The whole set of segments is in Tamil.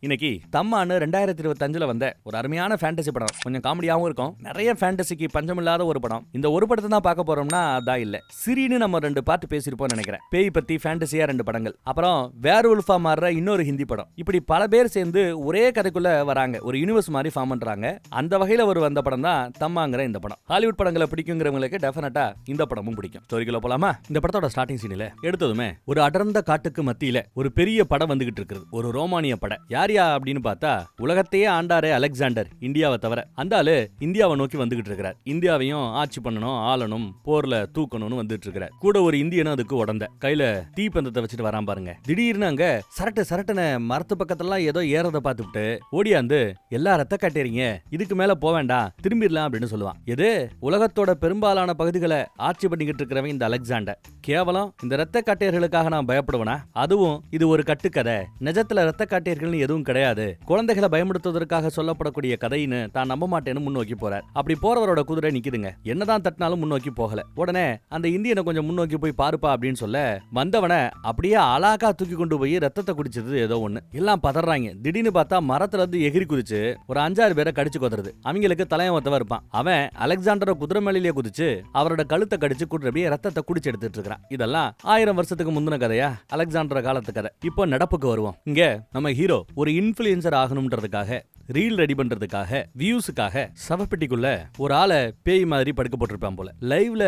இன்னைக்கு தம்மான்னு 2025 வந்த ஒரு அருமையான ஃபேண்டசி படம். கொஞ்சம் காமெடியாவும் இருக்கும். நிறைய ஃபேண்டசிக்கு பஞ்சமில்லாத ஒரு படம். இந்த ஒரு படத்தை தான் பார்க்க போறோம்னா அதான் இல்ல. சிரின்னு நம்ம 2 பார்ட் பேசிருப்போம்னு நினைக்கிறேன். பேய் பத்தி ஃபேண்டசியா 2 படங்கள். அப்புறம் வேர்வுல்ஃபா மாறுற இன்னொரு ஹிந்தி படம். இப்படி பல பேர் சேர்ந்து ஒரே கதைக்குள்ள வராங்க. ஒரு யூனிவர்ஸ் மாதிரி ஃபார்ம் பண்றாங்க. அந்த வகையில ஒரு வந்த படம் தான் தம்மாங்கிற இந்த படம். ஹாலிவுட் படங்களை பிடிக்குங்கிறவங்களுக்கு டெஃபினட்டா இந்த படமும் பிடிக்கும். ஸ்டோரிக்குள்ள போலாமா? இந்த படத்தோட ஸ்டார்டிங் சீனில் எடுத்ததுமே ஒரு அடர்ந்த காட்டுக்கு மத்தியில ஒரு பெரிய படம் வந்துகிட்டு இருக்குது. ஒரு ரோமானிய படை. யாரியா அப்படின்னு பார்த்தா உலகத்தையே ஆண்டாரே அலெக்சாண்டர், இந்தியாவை தவிர. அந்த ஆளு இந்தியாவை நோக்கி வந்துகிட்டு இருக்கிறார். இந்தியாவையும் ஆட்சி பண்ணணும், ஆளணும், போர்ல தூக்கணும்னு வந்துட்டு இருக்கிறார். கூட ஒரு இந்தியனும் அதுக்கு உடந்த கையில தீப்பந்தத்தை வச்சுட்டு வரான் பாருங்க. திடீர்னு அங்க சரட்டுன மரத்து பக்கத்துல ஏதோ ஏறத பார்த்துட்டு ஓடியாந்து எல்லா ரத்த காட்டேறீங்க, இதுக்கு மேல போக வேண்டாம், திரும்பிடலாம் அப்படின்னு சொல்லுவான். எது உலகத்தோட பெரும்பாலான பகுதிகளை ஆட்சி பண்ணிக்கிட்டு இருக்கிறவன் இந்த அலெக்சாண்டர். கேவலம் இந்த ரத்த காட்டேர்களுக்காக நான் பயப்படுவனா? அதுவும் இது ஒரு கட்டுக்கதை. நிஜத்துல ரத்த காட்டேர்கள் எதுவும் கிடையாது. குழந்தைகளை பயமுடுத்துவதற்காக சொல்லப்படக்கூடிய கதைன்னு தான் நம்ப மாட்டேன்னு முன்னோக்கி போறார். அப்படி போறவரோட குதிரை நிக்குதுங்க. என்னதான் தட்டினாலும் முன்னோக்கி போகல. உடனே அந்த இந்தியனை கொஞ்சம் முன்னோக்கி போய் பாருப்பா அப்படின்னு சொல்ல வந்தவனை அப்படியே அழகா தூக்கி கொண்டு போய் ரத்தத்தை குடிச்சது ஏதோ ஒண்ணு. எல்லாம் பதறாங்க. திடீர்னு பார்த்தா மரத்துல இருந்து எகிரி குதிச்சு ஒரு 5-6 பேரை கடிச்சு கொதறது. அவங்களுக்கு தலையவத்தவ இருப்பான். அவன் அலெக்சாண்டரை குதிரை மேலேயே குதிச்சு அவரோட கழுத்தை கடிச்சு அப்படியே ரத்தத்தை குடிச்சு எடுத்துட்டு இருக்கான். இதெல்லாம் 1000 வருஷத்துக்கு முந்தின கதையா? அலெக்சாண்டர் காலத்து கதை. இப்போ நடப்புக்கு வருவோம். இங்க நம்ம ஹீரோ ஒரு இன்ஃப்ளூயன்சர் ஆகணும்ன்றதுக்காக, ரீல் ரெடி பண்றதுக்காக, வியூஸுக்காக சவப்பெட்டிக்குள்ள ஒரு ஆளை பேய் மாதிரி படுக்க போட்டிருப்பான் போல. லைவ்ல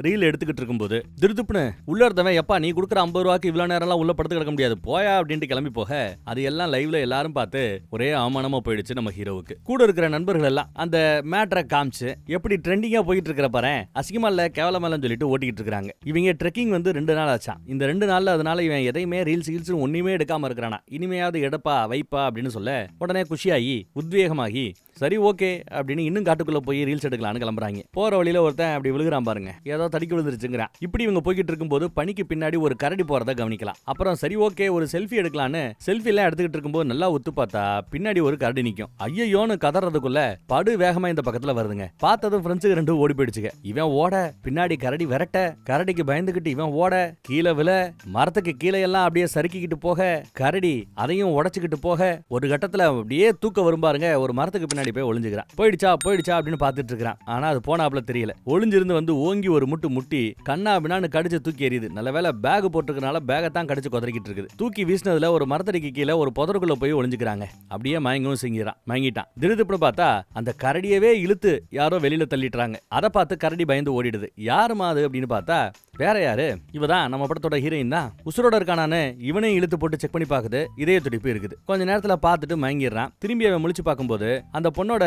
ரீல் எடுத்துக்கிட்டு இருக்கும்போது திருதுப்புன்னு உள்ள இருந்தவன், எப்பா நீ கொடுக்குற 50 ரூபாய்க்கு இவ்வளவு நேரம்லாம் உள்ள படுத்து கிடக்க முடியாது, போயா அப்படின்ட்டு கிளம்பி போக அது எல்லாம் லைவ்ல எல்லாரும் பார்த்து ஒரே அவமானமா போயிடுச்சு நம்ம ஹீரோவுக்கு. கூட இருக்கிற நண்பர்கள் எல்லாம் அந்த மேட்டரை காமிச்சு எப்படி ட்ரெண்டிங்கா போயிட்டு இருக்கிற பாரு, அசிங்கமா இல்ல கேவலமா இல்லன்னு சொல்லிட்டு ஓட்டிக்கிட்டு இருக்காங்க. இவங்க ட்ரெக்கிங் வந்து 2 நாள் ஆச்சான். இந்த 2 நாள்ல அதனால இவன் எதையுமே ரீல்ஸ் ஒண்ணுமே எடுக்காம இருக்கிறானா. இனிமையாவது எடுப்பா வைப்பா அப்படின்னு சொல்ல உடனே குஷியாகி உத்வேகமாகி சரி ஓகே அப்படின்னு இன்னும் காட்டுக்குள்ள போய் ரீல்ஸ் எடுக்கலான்னு கிளம்புறாங்க. போற வழியில ஒருத்தன் அப்படி விழுகிறான் பாருங்க, ஏதோ தடிக்க விழுந்துருச்சுங்கிறான். இப்படி இவங்க போய்கிட்டு இருக்கும்போது பனிக்கு பின்னாடி ஒரு கரடி போறத கவனிக்கலாம். அப்புறம் சரி ஓகே ஒரு செல்ஃபி எடுக்கலான்னு செல்ஃபி எல்லாம் எடுத்துக்கிட்டு இருக்கும்போது நல்லா ஒத்து பார்த்தா பின்னாடி ஒரு கரடி நிக்கும். ஐயோன்னு கதறதுக்குள்ள படு வேகமா இந்த பக்கத்துல வருதுங்க. பார்த்ததும் ஃப்ரெண்ட்ஸுக்கு 2 ஓடி போயிடுச்சுங்க. இவன் ஓட, பின்னாடி கரடி விரட்ட, கரடிக்கு பயந்துகிட்டு இவன் ஓட, கீழே விழ, மரத்துக்கு கீழே எல்லாம் அப்படியே சறுக்கிக்கிட்டு போக, கரடி அதையும் உடைச்சுக்கிட்டு போக, ஒரு கட்டத்துல அப்படியே தூக்க வரும் பாருங்க, ஒரு மரத்துக்கு பின்னாடி போய் ஒளிஞ்சுக்கிறான். போயிடுச்சா அப்படின்னு பார்த்துட்டு இருக்கான். ஆனா அது போனாப்ல தெரியல. ஒளிஞ்சிருந்து வந்து ஓங்கி ஒரு முட்டி கண்ணா பின்னான்னு கடிச்சு தூக்கி எறியுது. நல்ல வேலை பேக் போட்டுருக்கனால பேகை தான் கடிச்சு கொதறிக்கிட்டு இருக்குது. தூக்கி வீசினதுல ஒரு மரத்தடிக்கு கீழே ஒரு புதருக்குள்ள போய் ஒளிஞ்சுக்கிறாங்க. அப்படியே மயங்கவும் மயங்கிட்டான். திடுதிப்புன்னு பார்த்தா அந்த கரடியவே இழுத்து யாரோ வெளியில தள்ளிட்டுறாங்க. அதை பார்த்து கரடி பயந்து ஓடிடுது. யாருமா அது அப்படின்னு பார்த்தா வேற யாரு, இவதான் நம்ம படத்தோட ஹீரோயின் தான். உசுரோட இருக்கானு இவனையும் இழுத்து போட்டு செக் பண்ணி பார்க்குது. இதய துடிப்பு இருக்குது. கொஞ்ச நேரத்துல பார்த்துட்டு மயங்கிடுறான். திரும்பி அவன் முழிச்சு பார்க்கும்போது அந்த பொண்ணோட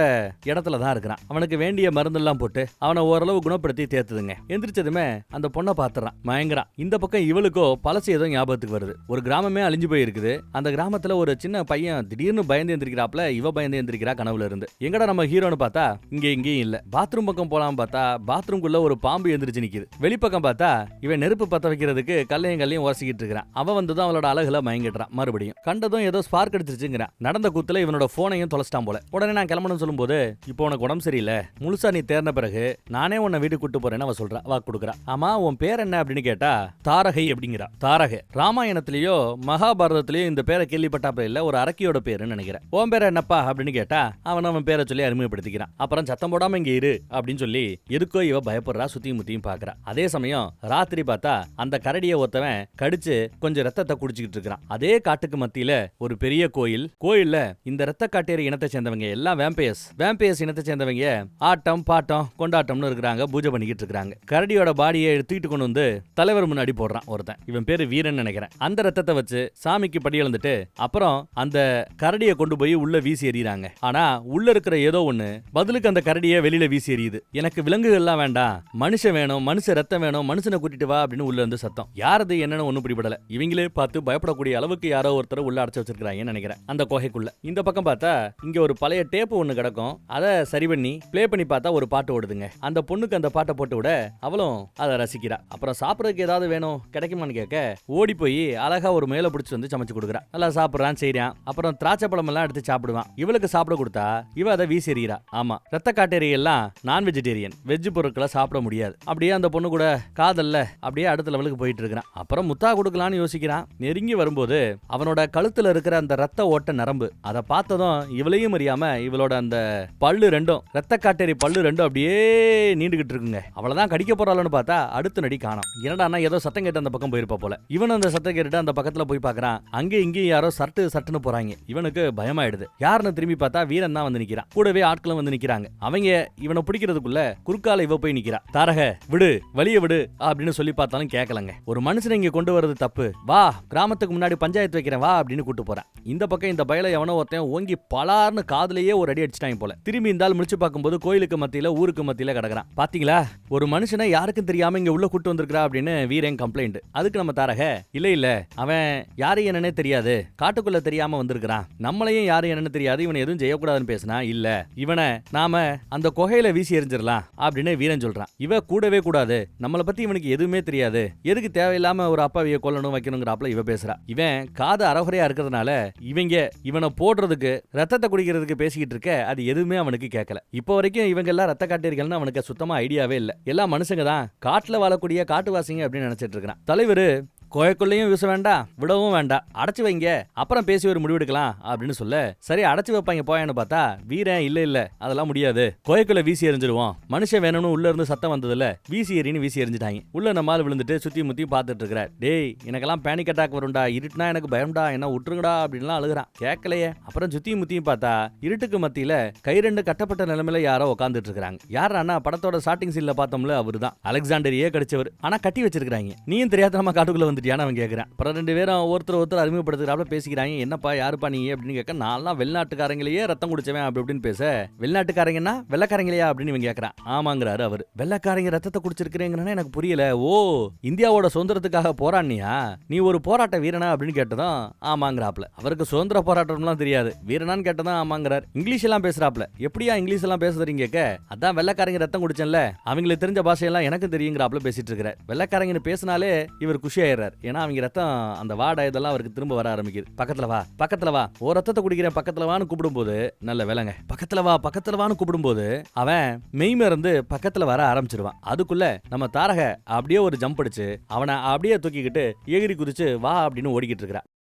இடத்துல தான் இருக்கிறான். அவனுக்கு வேண்டிய மருந்தெல்லாம் போட்டு அவனை ஓரளவு குணப்படுத்தி தேத்துதுங்க. எந்திரிச்சதுமே அந்த பொண்ணை பார்த்துறான், மயங்குறான். இந்த பக்கம் இவளுக்கோ பழசு ஏதோ ஞாபகத்துக்கு வருது. ஒரு கிராமமே அழிஞ்சு போயிருக்குது. அந்த கிராமத்துல ஒரு சின்ன பையன் திடீர்னு பயந்து எந்திரிக்கிறாப்ல. இவ பயந்து எந்திரிக்கிறா கனவுல இருந்து. எங்கடா நம்ம ஹீரோன்னு பார்த்தா இங்கேயும் இல்ல. பாத்ரூம் பக்கம் போலாம் பார்த்தா பாத்ரூம்குள்ள ஒரு பாம்பு எந்திரிச்சு நிக்குது. வெளிப்பக்கம் பார்த்தா இவன் நெருப்பு பத்த வைக்கிறதுக்கு கல்லையும் உரசிக்கிட்டு இருக்கிறான். அவன் வந்ததும் அவளோட அழகுல மயங்கிடுறான். மறுபடியும் கண்டதும் ஏதோ ஸ்பார்க் அடிச்சிருச்சுங்கிறான். நடந்த கூத்துல இவனோட போனையும் தொலைச்சிட்டான் போல. உடனே நான் கிளம்பணும்னு சொல்லும்போது இப்போ உனக்கு உடம்பு சரியில்லை, முழுசா நீ தேர்ன பிறகு நானே உன்னை வீட்டுக்கு கூட்டு போறேன்னு அவ சொல்றா. வாக்கு கொடுக்குறா. ஆமா உன் பேர் என்ன அப்படின்னு கேட்டா தாரகை அப்படிங்கிறா. தாரகை ராமாயணத்திலேயோ மகாபாரதத்திலேயோ இந்த பேரை கேள்விப்பட்டாப்ப இல்ல, ஒரு அரக்கியோட பேருன்னு நினைக்கிறேன். உன் பேர் என்னப்பா அப்படின்னு கேட்டா அவன் பேரை சொல்லி அறிமுகப்படுத்திக்கிறான். அப்புறம் சத்தம் போடாம இங்க இரு அப்படின்னு சொல்லி எதுக்கோ இவ பயப்படுறா. சுத்தியும் முத்தியும் பாக்குறா. அதே சமயம் ராத்திரி பார்த்தா அந்த கரடியை ஒருத்தவன் கடிச்சு கொஞ்சம் ரத்தத்தை குடிச்சுக்கிட்டு இருக்கிறான். அதே காட்டுக்கு மத்தியில ஒரு பெரிய கோயில்ல இந்த ரத்த காட்டேரி இனத்தை சேர்ந்தவங்க எல்லாம் வேம்பயர்ஸ் இனத்தை சேர்ந்தவங்க ஆட்டம் பாட்டம் கொண்டாட்டம்னு இருக்கிறாங்க. பூஜை பண்ணிக்கிட்டு இருக்காங்க. கரடியோட பாடியை எடுத்துக்கிட்டு கொண்டு வந்து தலைவர் முன்னாடி போடுறான் ஒருத்தன். இவன் பேரு வீரன் நினைக்கிறேன். அந்த ரத்தத்தை வச்சு சாமிக்கு படி எழுந்துட்டு அப்புறம் அந்த கரடியை கொண்டு போய் உள்ள வீசி எறிறாங்க. ஆனா உள்ள இருக்கிற ஏதோ ஒண்ணு பதிலுக்கு அந்த கரடியை வெளியில வீசி எறியுது. எனக்கு விலங்குகள் எல்லாம் வேண்டாம், மனுஷன் வேணும், மனுஷ ரத்தம் வேணும், மனுஷனை கூட்டிட்டு வா அப்படின்னு உள்ள இருந்து சத்தம். யாரது என்னன்னு ஒண்ணும் பிடிபடல. இவங்களே பார்த்து பயப்படக்கூடிய அளவுக்கு யாரோ ஒருத்தர் உள்ள அடைச்சு வச்சிருக்காங்கன்னு நினைக்கிறேன் அந்த குகைக்குள்ள. இந்த பக்கம் பார்த்தா இங்க ஒரு பழைய டேப்பு ஒண்ணு கிடக்கும். அதை சரி பண்ணி பிளே பண்ணி பார்த்தா ஒரு பாட்டு ஓடுதுங்க. அந்த பொண்ணுக்கு அந்த பாட்டை போட்டு விட அவளும் அதை ரசிக்கிறா. அப்புறம் சாப்பிடறதுக்கு ஏதாவது வேணும் கிடைக்குமான்னு கேட்க ஓடி போய் அழகா ஒரு மேல பிடிச்சு வந்து சமைச்சு கொடுக்குறா. நல்லா சாப்பிடுறான் செய்யறான். அப்புறம் திராட்சை பழம் எல்லாம் எடுத்து சாப்பிடுவான். இவளுக்கு சாப்பிட கொடுத்தா இவ அதை வீசி எறிகிறா. ஆமா ரத்த காட்டேரி எல்லாம் நான் வெஜிடேரியன், வெஜ் பொருட்களை சாப்பிட முடியாது. அப்படியே அந்த பொண்ணு கூட காதல் லெவல்ல அப்படியே அடுத்த லெவலுக்கு போயிட்டு இருக்கிறான். அப்புறம் முத்தா கொடுக்கலான்னு யோசிக்கிறான். நெருங்கி வரும்போது அவனோட கழுத்துல இருக்கிற அந்த ரத்த ஓட்ட நரம்பு அதை பார்த்ததும் இவளையும் அறியாம இவளோட அந்த பல்லு ரெண்டும் ரத்த காட்டேரி பல்லு ரெண்டும் அப்படியே நீண்டுகிட்டு இருக்குங்க. அவளதான் கடிக்க போறாளன்னு பார்த்தா அடுத்த நடி காணோம். என்னடா ஏதோ சத்தம் கேட்டு அந்த பக்கம் போயிருப்பா போல. இவன் அந்த சத்தம் கேட்டுட்டு அந்த பக்கத்துல போய் பாக்குறான். அங்கே இங்கேயும் யாரோ சட்டுன்னு போறாங்க. இவனுக்கு பயமாயிடுது. யாருன்னு திரும்பி பார்த்தா வீரன் தான் வந்து நிக்கிறான். கூடவே ஆட்களும் வந்து நிக்கிறாங்க. அவங்க இவனை பிடிக்கிறதுக்குள்ள குறுக்கால இவ போய் நிக்கிறா. தாரக விடு, வலிய விடு அப்படின்னு சொல்லி பார்த்தாலும் கேட்கலங்க. ஒரு மனுஷனை இங்க கொண்டு வரது தப்பு, வா கிராமத்துக்கு முன்னாடி பஞ்சாயத்து வைக்கிறேன் வா அப்படின்னு கூட்டு போறான். இந்த பக்கம் இந்த பயல எவனோ ஒருத்தன் ஓங்கி பலார்னு காதுலயே ஒரு அடி அடிச்சிட்டாங்க போல. திரும்பி இந்த ஆள் முடிச்சு பார்க்கும்போது கோயிலுக்கு மத்தியில ஊருக்கு மத்தியில கிடக்குறான். பாத்தீங்களா, ஒரு மனுஷனை யாருக்கும் தெரியாம இங்க உள்ள கூட்டு வந்திருக்கா அப்படின்னு வீரன் கம்ப்ளைண்ட். அதுக்கு நம்ம தாரக இல்ல அவன் யாரு என்னன்னே தெரியாது, காட்டுக்குள்ள தெரியாம வந்திருக்கான், நம்மளையும் யாரு என்னன்னு தெரியாது, இவனை எதுவும் செய்யக்கூடாதுன்னு பேசினா இல்ல இவனை நாம அந்த குகையில வீசி எறிஞ்சிடலாம் அப்படின்னு வீரன் சொல்றான். இவ கூடவே கூடாது, நம்மளை பத்தி இவனுக்கு எதுவுமே தெரியாது, எதுக்கு தேவையில்லாம ஒரு அப்பாவிய கொல்லணும் வைக்கணுங்கிறாப்ல இவ பேசுறா. இவன் காது அறகுறையா இருக்கிறதுனால இவங்க இவனை போடுறதுக்கு ரத்தத்தை குடிக்கிறதுக்கு பேசிக்கிட்டு இருக்க அது எதுவுமே அவனுக்கு கேட்கல. இப்போ வரைக்கும் இவங்க எல்லாம் ரத்த காட்டீர்கள்னு அவனுக்கு சுத்தமா ஐடியாவே இல்ல. எல்லாம் மனுஷங்க தான், காட்டுல வாழக்கூடிய காட்டுவாசிங்க அப்படின்னு நினைச்சிட்டு இருக்கிறான். தலைவர் கோயக்குள்ளையும் வீச வேண்டாம், விடவும் வேண்டாம், அடைச்சு வைங்க, அப்புறம் பேசி ஒரு முடிவெடுக்கலாம் அப்படின்னு சொல்ல சரி அடைச்சு வைப்பாங்க போயான்னு பார்த்தா வீரன் இல்ல அதெல்லாம் முடியாது, கோயக்குள்ள வீசி எறிஞ்சிருவோம், மனுஷன் வேணும்னு உள்ள இருந்து சத்தம் வந்ததுல வீசி எறின்னு வீசி எறிஞ்சிட்டாங்க. உள்ள நம்மால் விழுந்துட்டு சுத்தி முத்தி பார்த்துட்டு இருக்கிறார். டேய் எனக்கெல்லாம் பேனிக் அட்டாக் வரும்டா, இருட்டுனா எனக்கு பயம்டா, என்ன விட்டுருங்கடா அப்படின்லாம் அழுகுறான். கேட்கலையே. அப்புறம் சுத்தியும் முத்தியும் பார்த்தா இருட்டுக்கு மத்தியில கை ரெண்டு கட்டப்பட்ட நிலைமையில யாரோ உட்காந்துட்டு இருக்காங்க. யாரானா படத்தோட ஸ்டார்டிங் சீன்ல பார்த்தோம்ல அவரு தான், அலெக்சாண்டரியே கடிச்சவர். ஆனா கட்டி வச்சிருக்காங்க. நீயும் தெரியாத நம்ம காட்டுக்குள்ள அவன் கேட்கிறான். அப்புறம் ரெண்டு பேரும் ஒருத்தர் அறிமுகப்படுத்துறாப்ல பேசிக்கிறாங்க. என்னப்பா யாருப்பா நீ அப்படின்னு கேட்க, நான்லாம் வெளிநாட்டுக்காரங்களையே ரத்தம் குடிச்சவன் அப்படி அப்படின்னு பேச, வெளிநாட்டுக்காரங்கன்னா வெள்ளக்காரங்களையா அப்படின்னு இவன் கேட்கறான். ஆமாங்கிறாரு அவர். வெள்ளக்காரங்க ரத்தத்தை குடிச்சிருக்கிறேங்கிறனா எனக்கு புரியல. ஓ இந்தியாவோட சுதந்திரத்துக்காக போராடினியா, நீ ஒரு போராட்ட வீரனா அப்படின்னு கேட்டதும் ஆமாங்கிறாப்ல. அவருக்கு சுதந்திர போராட்டம்லாம் தெரியாது, வீரனான்னு கேட்டதும் ஆமாங்கிறார். இங்கிலீஷ் எல்லாம் பேசுறாப்ல. எப்படியா இங்கிலீஷ் எல்லாம் பேசுறீங்க கேட்க, அதான் வெள்ளக்காரங்க ரத்தம் குடிச்சேன்ல, அவங்களுக்கு தெரிஞ்ச பாஷையெல்லாம் எனக்கு தெரியுங்கிறாப்ல பேசிட்டு இருக்கிறார். வெள்ளக்காரங்க பேசினாலே இவர் குஷி ஆயிடுறார். ஏன்னா அவங்க ரத்தம் அந்த வாடை இதெல்லாம் அவருக்கு திரும்ப வர ஆரம்பிக்குது. பக்கத்துல வா ஓ ரத்தத்தை குடிக்கிறேன் பக்கத்துல வான்னு கூப்பிடும்போது, நல்ல வேலைங்க, பக்கத்துல வான்னு கூப்பிடும்போது அவன் மெய்மருந்து பக்கத்துல வர ஆரம்பிச்சிருவான். அதுக்குள்ள நம்ம தாரக அப்படியே ஒரு ஜம்ப் அடிச்சு அவனை அப்படியே தூக்கிக்கிட்டு எகிரி குதிச்சு வா அப்படின்னு ஓடிக்கிட்டு இருக்கிறா.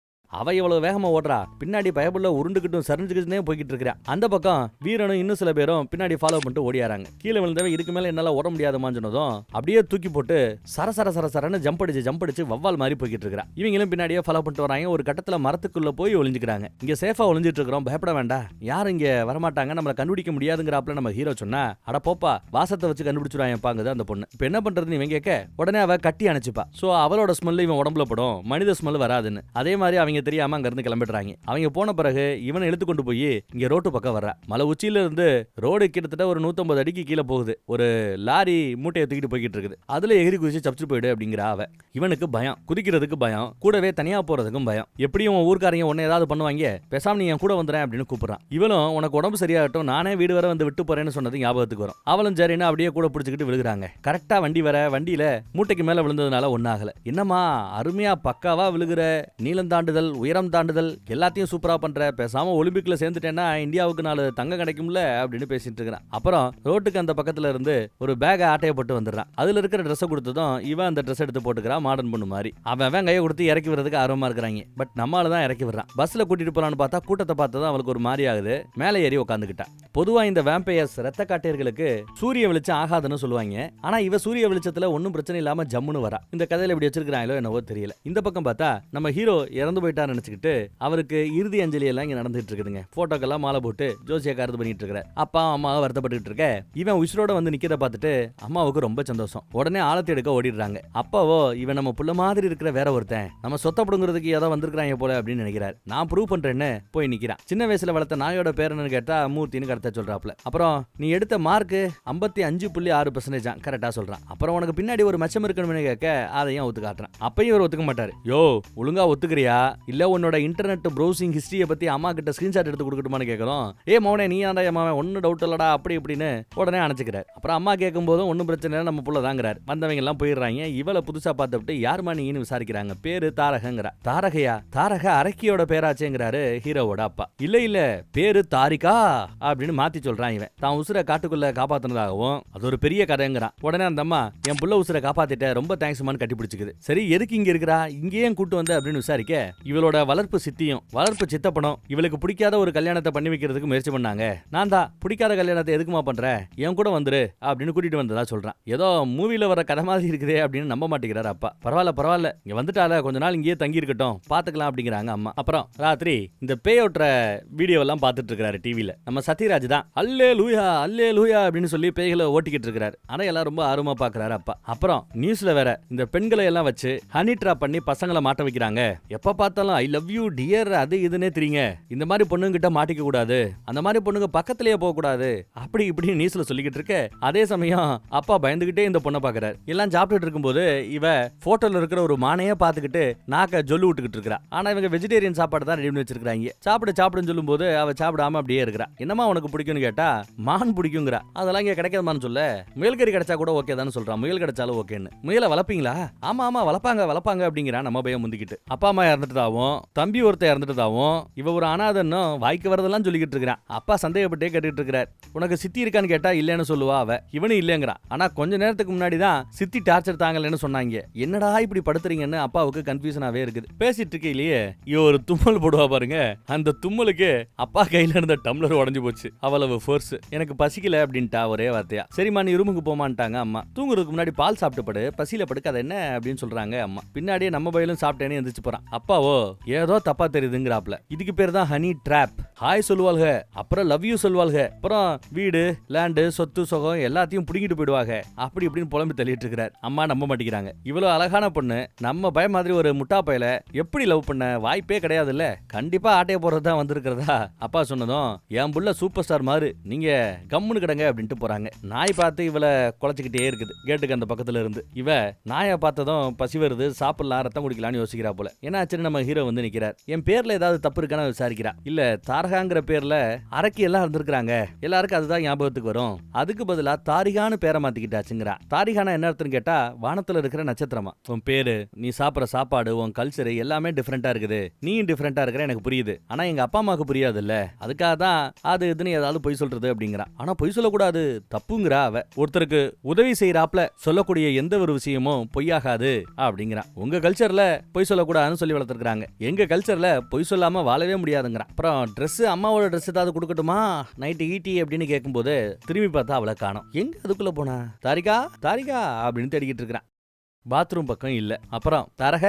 அவ எவ்வளவு வேகமா ஓடுறா, பின்னாடி பயபுள்ள உருண்டுகிட்டும் சரிஞ்சுக்கிட்டே போய்கிட்டு இருக்கிறா. அந்த பக்கம் வீரனும் இன்னும் சில பேரும் பின்னாடி ஃபாலோ பண்ணிட்டு ஓடியாராங்க. கீழே விழுந்தவ இதுக்கு மேல என்னால ஓட முடியாதமான்னு சொன்னதும் அப்படியே தூக்கி போட்டு சரசரன்னு ஜம்ப் அடிச்சு வவ்வால் மாதிரி போய்கிட்டு இருக்கிறா. இவங்களும் பின்னாடியே ஃபாலோ பண்ணிட்டு வராங்க. ஒரு கட்டத்துல மரத்துக்குள்ள போய் ஒளிஞ்சுக்கிறாங்க. இங்க சேஃபா ஒளிஞ்சிட்டு இருக்கிறோம், பயப்பட வேண்டாம், யாரும் இங்க வரமாட்டாங்க, நம்மள கண்டுபிடிக்க முடியாதுங்கிறாப்ல நம்ம ஹீரோ சொன்னா, அட போப்பா வாசத்தை வச்சு கண்டுபிடிச்சுறாங்க அந்த பொண்ணு. இப்ப என்ன பண்றதுன்னு இவன் கேட்க, உடனே அவ கட்டி அணைச்சுப்பா. சோ அவளோட ஸ்மெல் இவன் உடம்புல படும், மனித ஸ்மெல் வராதுன்னு. அதே மாதிரி அவங்க தெரியாம அங்க இருந்து கிளம்பிடுறாங்க. அவங்க போன பிறகு இவனை இழுத்து கொண்டு போய் இங்க ரோட்டு பக்கம் வர்ற. மலை உச்சியில இருந்து ரோடு கிட்டத்தட்ட ஒரு 150 அடிக்கு கீழே போகுது. ஒரு லாரி மூட்டையை தூக்கிட்டு போய்கிட்டு இருக்குது. அதுல எகிரி குதிச்சு சப்ச்சு போயிடு அப்படிங்கிற அவ. இவனுக்கு பயம், குதிக்கிறதுக்கு பயம், கூடவே தனியா போறதுக்கும் பயம். எப்படியும் ஊர்க்காரங்க உன்னை ஏதாவது பண்ணுவாங்க, பேசாம நீ என் கூட வந்துறேன் அப்படின்னு கூப்பிடுறான். இவளும் உனக்கு உடம்பு சரியாகட்டும், நானே வீடு வர வந்து விட்டு போறேன்னு சொன்னது ஞாபகத்துக்கு வரும். அவளும் சரின்னு அப்படியே கூட பிடிச்சிக்கிட்டு விழுகிறாங்க. கரெக்டா வண்டி வர, வண்டியில மூட்டைக்கு மேல விழுந்ததுனால ஒன்னாகல. என்னமா அருமையா பக்காவா விழுகிற, நீளம் தாண்டுதல் உயரம் தாண்டுதல் எல்லாத்தையும் சூப்பரா பண்ற, பேசாம ஒலிம்பிக்ல சேர்ந்துட்டேன்னா இந்தியாவுக்கு 4 தங்கம் கிடைக்கும்ல அப்படின்னு பேசிட்டு இருக்கிறான். அப்புறம் ரோட்டுக்கு அந்த பக்கத்துல இருந்து ஒரு பேக ஆட்டைய போட்டு வந்துடுறான். அதுல இருக்கிற ட்ரெஸ் கொடுத்ததும் இவன் அந்த ட்ரெஸ் எடுத்து போட்டுக்கிறான் மாடர்ன் பொண்ணு மாதிரி. அவன் கையை கொடுத்து இறக்கி விடுறதுக்கு ஆர்வமா இருக்கிறாங்க. பட் நம்மால தான் இறக்கி விடுறான். பஸ்ல கூட்டிட்டு போறான்னு பார்த்தா கூட்டத்தை பார்த்ததும் அவளுக்கு ஒரு மாதிரி ஆகுது. மேலே ஏறி உட்காந்துக்கிட்டான். பொதுவா இந்த வேம்பயர்ஸ் ரத்த காட்டியர்களுக்கு சூரிய வெளிச்சம் ஆகாதுன்னு சொல்லுவாங்க. ஆனா இவ சூரிய வெளிச்சத்துல ஒன்னும் பிரச்சனை இல்லாம ஜம்முன்னு வரா. இந்த கதையில இப்படி வச்சிருக்காங்களோ என்னவோ தெரியல. இந்த பக்கம் பார்த்தா நம்ம ஹீரோ இறந்து போயிட்டான்னு நினைச்சுக்கிட்டு அவருக்கு இறுதி அஞ்சலி எல்லாம் இங்க நடந்துட்டு இருக்குதுங்க. போட்டோக்கெல்லாம் மாலை போட்டு ஜோசியக்காரது பண்ணிட்டு இருக்கிறார். அப்பா அம்மாவை வருத்தப்பட்டு இருக்க, இவன் உயிரோட வந்து நிக்கிறத பார்த்துட்டு அம்மாவுக்கு ரொம்ப சந்தோஷம். உடனே ஆழத்தை எடுக்க ஓடிடுறாங்க. அப்பாவோ இவன் நம்ம புள்ள மாதிரி இருக்கிற வேற ஒருத்தன், நம்ம சொத்த புடுங்கிறதுக்கு ஏதோ வந்திருக்காங்க போல அப்படின்னு நினைக்கிறார். நான் ப்ரூவ் பண்றேன்னு போய் நிக்கிறான். சின்ன வயசுல வளர்த்த நாயோட பேரன்னு கேட்டா மூர்த்தின்னு கரெக்டா சொல்றாப்ல. அப்புறம் நீ எடுத்த மார்க் 55.6% கரெக்டா சொல்றான். அப்புறம் உனக்கு பின்னாடி ஒரு மச்சம் இருக்கணும்னு கேட்க அதையும் ஒத்து காட்டுறான். அப்பயும் இவர் ஒத்துக்க மாட்டாரு. யோ ஒழுங்கா ஒத்துக்கிறியா, இல்ல உன்னோட இன்டர்நெட் ப்ரௌசிங் ஹிஸ்டரியை பத்தி அம்மா கிட்ட ஸ்கிரீன்ஷாட் எடுத்து கொடுக்கட்டுமான்னு கேட்கறோம். மௌனே நீ ஆண்டா மாவன் ஒன்னும் டவுட் இல்லடா அப்படி இப்படின்னு உடனே அணைச்சிக்கிறார். அப்புறம் அம்மா கேட்கும் போதும் ஒன்னும் பிரச்சனை இல்லை நம்ம புள்ள தாங்கிறார். வந்தவங்க எல்லாம் போயிடுறாங்க. இவளை புதுசா பார்த்துட்டு யாருமா நீன்னு விசாரிக்கிறாங்க. பேரு தாரகங்கிறா. தாரகையா? தாரக அரக்கியோட பேராச்சேங்கிறாரு ஹீரோவோட அப்பா. இல்ல பேரு தாரிகா அப்படின்னு மாத்தி சொல்றான் இவன். தான் உசுரை காட்டுக்குள்ள காப்பாத்தினதாகவும் அது ஒரு பெரிய கதைங்கிறான். உடனே அந்த அம்மா என் புள்ள உசுரை காப்பாத்திட்ட ரொம்ப தேங்க்ஸ்மான்னு கட்டி பிடிச்சிக்குது. சரி எதுக்கு இங்க இருக்கிறா இங்கேயே கூட்டு வந்த அப்படின்னு விசாரிக்க இவளோட வளர்ப்பு சித்தியும் வளர்ப்பு சித்தப்பனும் இவளுக்கு பிடிக்காத ஒரு கல்யாணத்தை பண்ணி வைக்கிறதுக்கு முயற்சி பண்ணாங்க. நான் தான் பிடிக்காத கல்யாணத்தை எதுக்குமா பண்ற என் கூட வந்துரு அப்படின்னு கூட்டிட்டு வந்ததா சொல்றான். ஏதோ மூவில வர கதை மாதிரி இருக்குதே அப்படின்னு நம்ப மாட்டேங்கிறாரு அப்பா. பரவாயில்ல இங்க வந்துட்டால கொஞ்ச நாள் இங்கேயே தங்கி இருக்கட்டும் பாத்துக்கலாம் அப்படிங்கிறாங்க அம்மா. அப்புறம் ராத்திரி இந்த பேயோட்டுற வீடியோ எல்லாம் பாத்துட்டு இருக்காரு டிவில. நம்ம சத்யராஜ் தான் அல்லே லூயா அப்படின்னு சொல்லி பேய்களை ஓட்டிக்கிட்டு இருக்காரு. ஆனா எல்லாம் ரொம்ப ஆர்வமா பாக்குறாரு அப்பா. அப்புறம் நியூஸ்ல வேற இந்த பெண்களை எல்லாம் வச்சு ஹனி ட்ராப் பண்ணி பசங்களை மாட்ட வைக்கிறாங்க. எப்ப பார்த்தாலும் ஐ லவ் யூ டியர் அது இதுன்னே தெரியுங்க. இந்த மாதிரி பொண்ணுங்க கிட்ட மாட்டிக்க கூடாது, அந்த மாதிரி பொண்ணுங்க பக்கத்திலேயே போக கூடாது அப்படி இப்படி நியூஸ்ல சொல்லிக்கிட்டு இருக்க. அதே சமயம் அப்பா பயந்துகிட்டே இந்த பொண்ணை பாக்குறாரு. எல்லாம் சாப்பிட்டுட்டு இருக்கும்போது இவ போட்டோல இருக்கிற ஒரு மானையே பாத்துக்கிட்டு நாக்க ஜொல்லு விட்டுக்கிட்டு இருக்கா. ஆனா இவங்க வெஜிடேரியன் சாப்பாடு தான் ரெடி பண்ணி வச்சிருக்காங்க. சாப்பிடுன்னு சொல்லும் போது அவ சாப்பிடாம அப்படியே இருக்கிறா. என்னமா உனக்கு பிடிக்கும்னு கேட்டா மான் பிடிக்குங்கிறா. அதெல்லாம் இங்க கிடைக்காதுமான்னு சொல்ல முயல்கறி கிடைச்சா கூட ஓகே தான் சொல்றான். முயல் கிடைச்சாலும் ஓகேன்னு. முயலை வளர்ப்பீங்களா? ஆமா வளர்ப்பாங்க அப்படிங்கிறா. நம்ம பையன் முந்திக்கிட்டு அப்பா அம்மா இறந்துட்டதாவும் தம்பி ஒருத்த இறந்துட்டதாவும் இவ ஒரு அனாதன்னும் வாய்க்கு வரதெல்லாம் சொல்லிக்கிட்டு இருக்கிறான். அப்பா சந்தேகப்பட்டே கேட்டுட்டு இருக்கிறார். உனக்கு சித்தி இருக்கான்னு கேட்டா இல்லன்னு சொல்லுவா அவ. இவனு இல்லங்கிறான். ஆனா கொஞ்ச நேரத்துக்கு முன்னாடி தான் சித்தி டார்ச்சர் தாங்கலன்னு சொன்னாங்க. என்னடா இப்படி படுத்துறீங்கன்னு அப்பாவுக்கு கன்ஃபியூஷனாவே இருக்குது. பேசிட்டு இருக்கையிலேயே இவ ஒரு தும்மல் போடுவா பாருங்க. அந்த தும்மலுக்கு அப்பா கையில இருந்த டம்ளர் உடஞ்சு போச்சு. அவ்வளவு ஃபோர்ஸ். எனக்கு பசிக்கல அப்படின்ட்டா ஒரே வார்த்தையா. சரிம்மா நீ ரூமுக்கு போமான்ட்டாங்க அம்மா. தூங்குறதுக்கு முன்னாடி பால் சாப்பிட்டு படு, பசியில படுக்க அது என்ன அப்படின்னு சொல்றாங்க அம்மா. பின்னாடியே நம்ம பையலும் சாப்பிட்டேன்னு எந்திரிச்சு போறான். அப்பாவோ ஏதோ தப்பா தெரியுதுங்கிறாப்ல. இதுக்கு பேர் தான் ஹனி ட்ராப். ஹாய் சொல்லுவாள்க, அப்புறம் லவ் யூ சொல்லுவாள்க, அப்புறம் வீடு லேண்டு சொத்து சுகம் எல்லாத்தையும் புடிங்கிட்டு போயிடுவாங்க அப்படி இப்படின்னு புலம்பி தள்ளிட்டு இருக்கிறார். அம்மா நம்ப மாட்டேங்கிறாங்க. இவ்வளவு அழகான பொண்ணு நம்ம பய மாதிரி ஒரு முட்டா பையல எப்படி லவ் பண்ண வாய்ப்பே கிடையாதுல்ல. கண்டிப்பா ஆட்டைய போறதுதான் வந்திருக்கிறதா அப்பா சொன்னதும் என் புள்ள சூப்பர் ஸ்டார் மாதிரி நீங்க கம்முன்னு கிடங்க அப்படின்ட்டு போறாங்க. நாய் பார்த்து இவளை குலைச்சிக்கிட்டே இருக்குது கேட்டுக்கு அந்த பக்கத்துல இருந்து. இவ நாயை பார்த்ததும் பசி வருது சாப்பிடலாம் ரத்தம் குடிக்கலாம்னு யோசிக்கிறா போல. ஏன்னாச்சுன்னு நம்ம ஹீரோ வந்து நிக்கிறார். என் பேர்ல ஏதாவது தப்பு இருக்கான்னு விசாரிக்கிறா. இல்ல தாரகாங்கிற பேர்ல அரக்கி எல்லாம் இருந்திருக்காங்க, எல்லாருக்கும் அதுதான் ஞாபகத்துக்கு வரும், அதுக்கு பதிலா தாரிகான்னு பேரை மாத்திக்கிட்டாச்சுங்கிறா. தாரிகானா என்ன அர்த்தம்னு கேட்டா வானத்துல இருக்கிற நட்சத்திரமா. உன் பேரு நீ சாப்பிட்ற சாப்பாடு உன் கல்ச்சர் எல்லாமே டிஃபரெண்டா இருக்குது. நீயும் டிஃபரெண்டா இருக்கிற எனக்கு புரியுது. ஆனா எங்க அப்பா அம்மாவுக்கு புரியாது இல்ல, அதுக்காக தான் அது இதுன்னு ஏதாவது பொய் சொல்றது அப்படிங்கிறா. ஆனா பொய் சொல்லக்கூடாது தப்புங்கிறா அவ. ஒருத்தருக்கு உதவி செய்யறாப்ல சொல்லக்கூடிய எந்த ஒரு விஷயமும் பொய்யாகாது அப்படிங்கிறா. உங்க கல்ச்சர்ல பொய் சொல்லக்கூடாதுன்னு சொல்லி வளர்த்துருக்காங்க, எங்க கல்ச்சர்ல பொய் சொல்லாம வாழவே முடியாதுங்கிறா. அப்புறம் ட்ரெஸ் அம்மாவோட ட்ரெஸ் ஏதாவது கொடுக்கட்டுமா நைட்டு ஈட்டி அப்படின்னு கேட்கும்போது திரும்பி பார்த்தா அவளை காணோம். எங்க அதுக்குள்ள போனா? தாரிகா அப்படின்னு தேடிக்கிட்டு இருக்கிறான். பாத்ரூம் பக்கம் இல்ல. அப்புறம் தரக